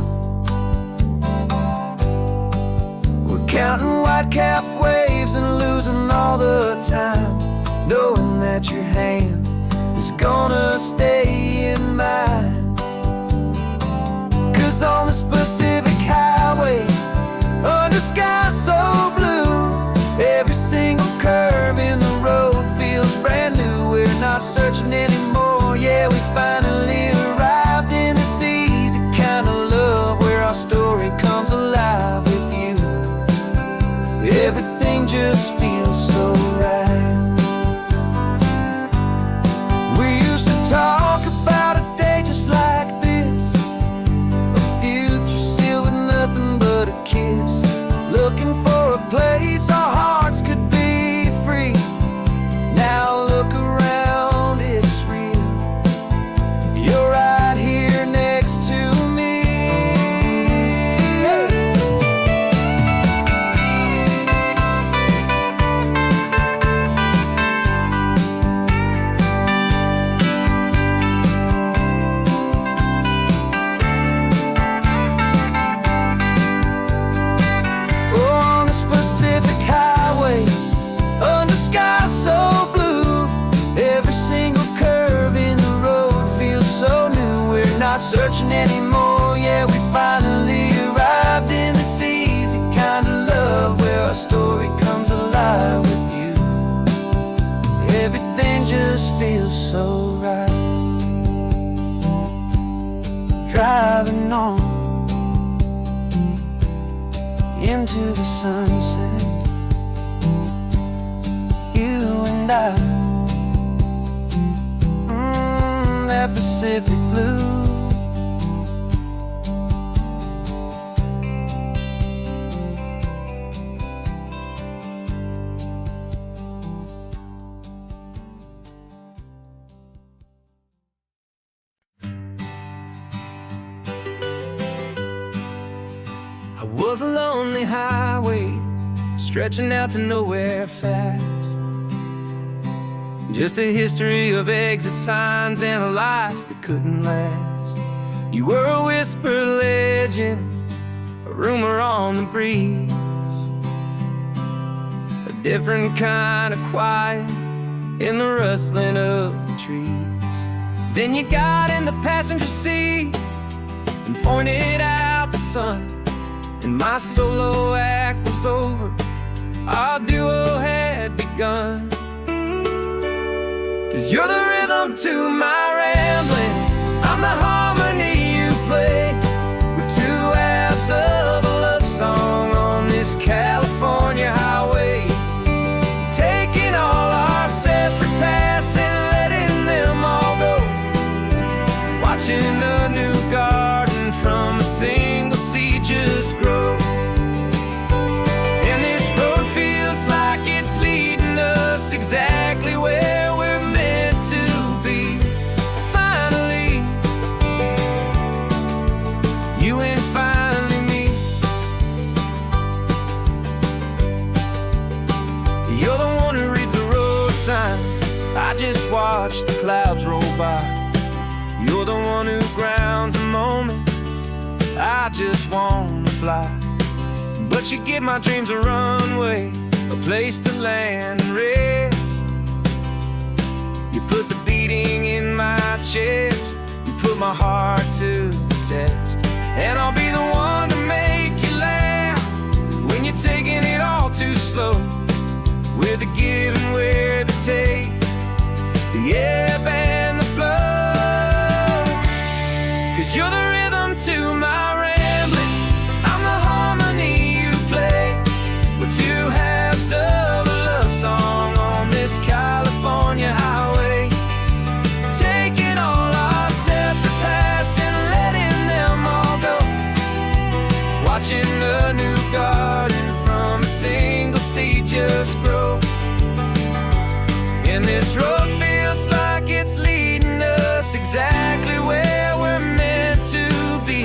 We're counting white-capped waves and losing all the time, knowing that your hand is gonna stay in mine. 'Cause on this Pacific highway, under sky so blue, every single curve in the road feels brand new. We're not searching anymore, yeah, we finally arrived in this easy kind of love, where our story comes alive with you. Everything just feels so right. We used to talk about a day just like this, a future sealed with nothing but a kiss, looking for a place our hearts could be free. Now look around, it's real. You're right here next to me. Oh, on this Pacific highway, under sky so blue, every single curve in the road feels so new. We're not searching anymore, yeah, we finally arrived in this easy kind of love, where our story comes alive with you. Everything just feels so right. Driving on into the sunset, you and I, that Pacific blue. I was a lonely highway, stretching out to nowhere fast. Just a history of exit signs and a life that couldn't last. You were a whisper legend, a rumor on the breeze, a different kind of quiet in the rustling of the trees. Then you got in the passenger seat and pointed out the sun, and my solo act was over, our duo had begun. 'Cause you're the rhythm to my rambling, I'm the harmony you play. We're two halves of a love song on this California highway, taking all our separate paths and letting them all go, watching a new garden from a single seed just grow. And this road feels like it's leading us exactly where we're meant to be. Finally, you and finally me. You're the one who reads the road signs, I just watch the clouds roll by. You're the one who grounds a moment, I just wanna fly. But you give my dreams a runway, a place to land and rest. You put the beating in my chest, you put my heart to the test. And I'll be the one to make you laugh when you're taking it all too slow. We're the give and we're the take, the ebb and the flow. 'Cause you're the rhythm to my rambling, I'm the harmony you play. We're two halves of a love song on this California highway, taking all our separate paths and letting them all go. Watching a new garden from a single seed just grow. And this road feels like it's leading us exactly where we're meant to be.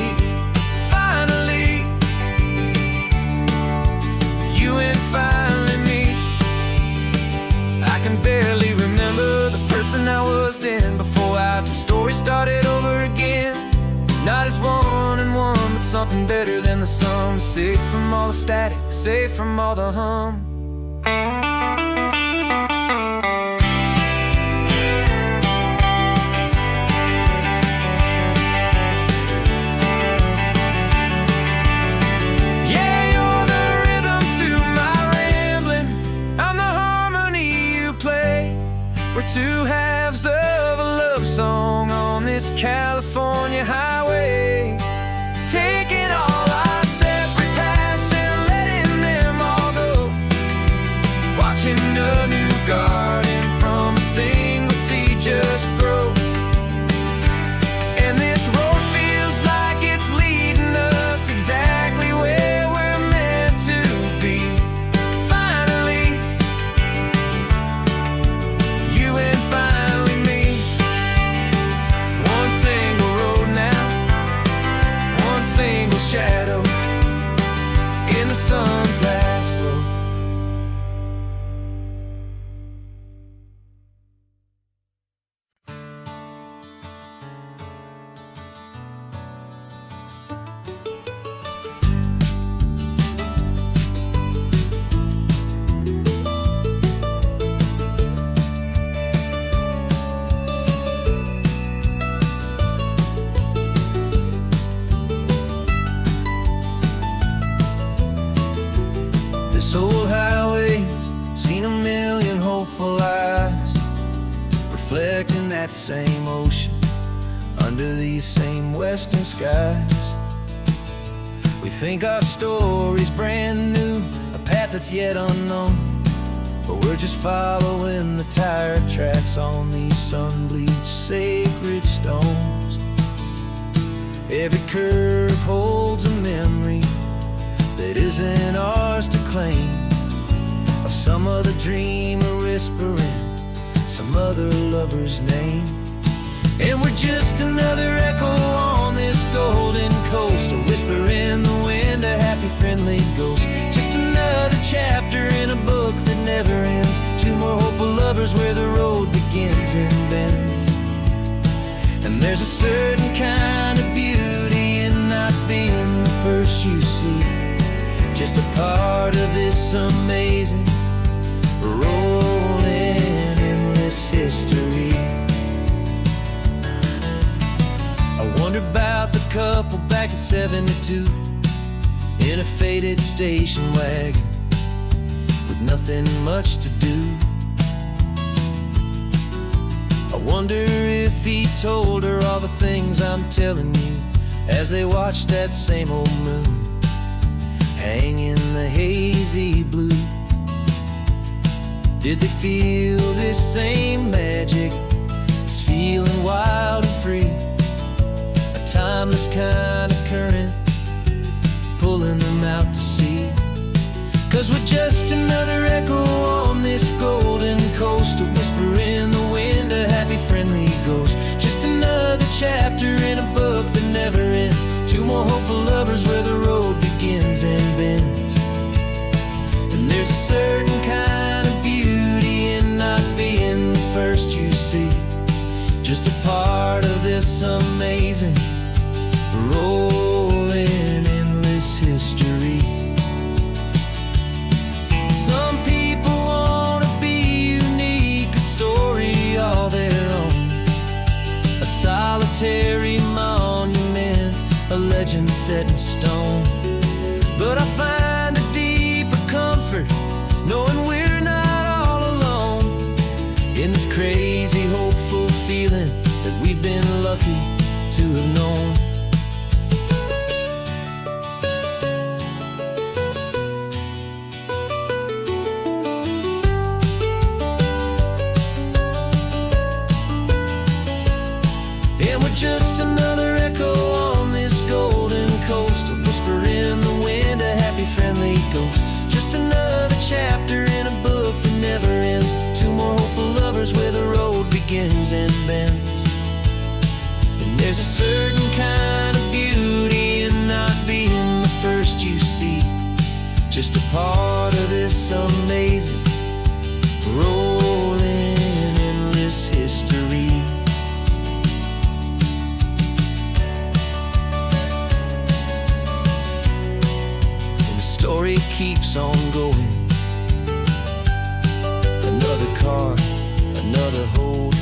Finally, you and finally me. I can barely remember the person I was then, before our two stories started over again. Not as one and one, but something better than the sum. Safe from all the static, safe from all the hum. Two halves of a love song on this California highway, taking all our separate paths and letting them all go. Watching a new garden from a single seed just grow. And this road feels like it's leading us exactly where we're meant to be. Finally, you and finally me. One single road now, one single shadow in the sun's last glow. This old highway's seen a million hopeful eyes, reflecting that same ocean under these same western skies. We think our story's brand new, a path that's yet unknown, but we're just following the tire tracks on these sun-bleached sacred stones. Every curve holds a memory that isn't ours to claim, of some other dreamer whispering some other lover's name. And we're just another echo on this golden coast, a whisper in the wind, a happy friendly ghost. Just another chapter in a book that never ends, two more hopeful lovers where the road begins and bends. And there's a certain kind of beauty in not being the first you see, just a part of this amazing, rolling, endless history. I wonder about the couple back in '72 in a faded station wagon with nothing much to do. I wonder if he told her all the things I'm telling you as they watched that same old moon hang in the hazy blue. Did they feel this same magic, this feeling wild and free, a timeless kind of current pulling them out to sea? 'Cause we're just another echo on this golden coast, a whisper in the wind, a happy friendly ghost. Just another chapter in a book that never ends, two more hopeful lovers where the road begins and bends. And there's a certain kind of beauty in not being the first you see, just a part of this amazing rolling set in stone. But I find a deeper comfort knowing we're not all alone in this crazy, hopeful feeling that we've been lucky to have known. And we're just another echo on this golden coast, a whisper in the wind, a happy, friendly ghost. Just another chapter in a book that never ends. Two more hopeful lovers where the road begins and bends. And there's a certain kind of beauty in not being the first you see, just a part of this amazing, rolling, endless history. Story keeps on going. Another car, another hold,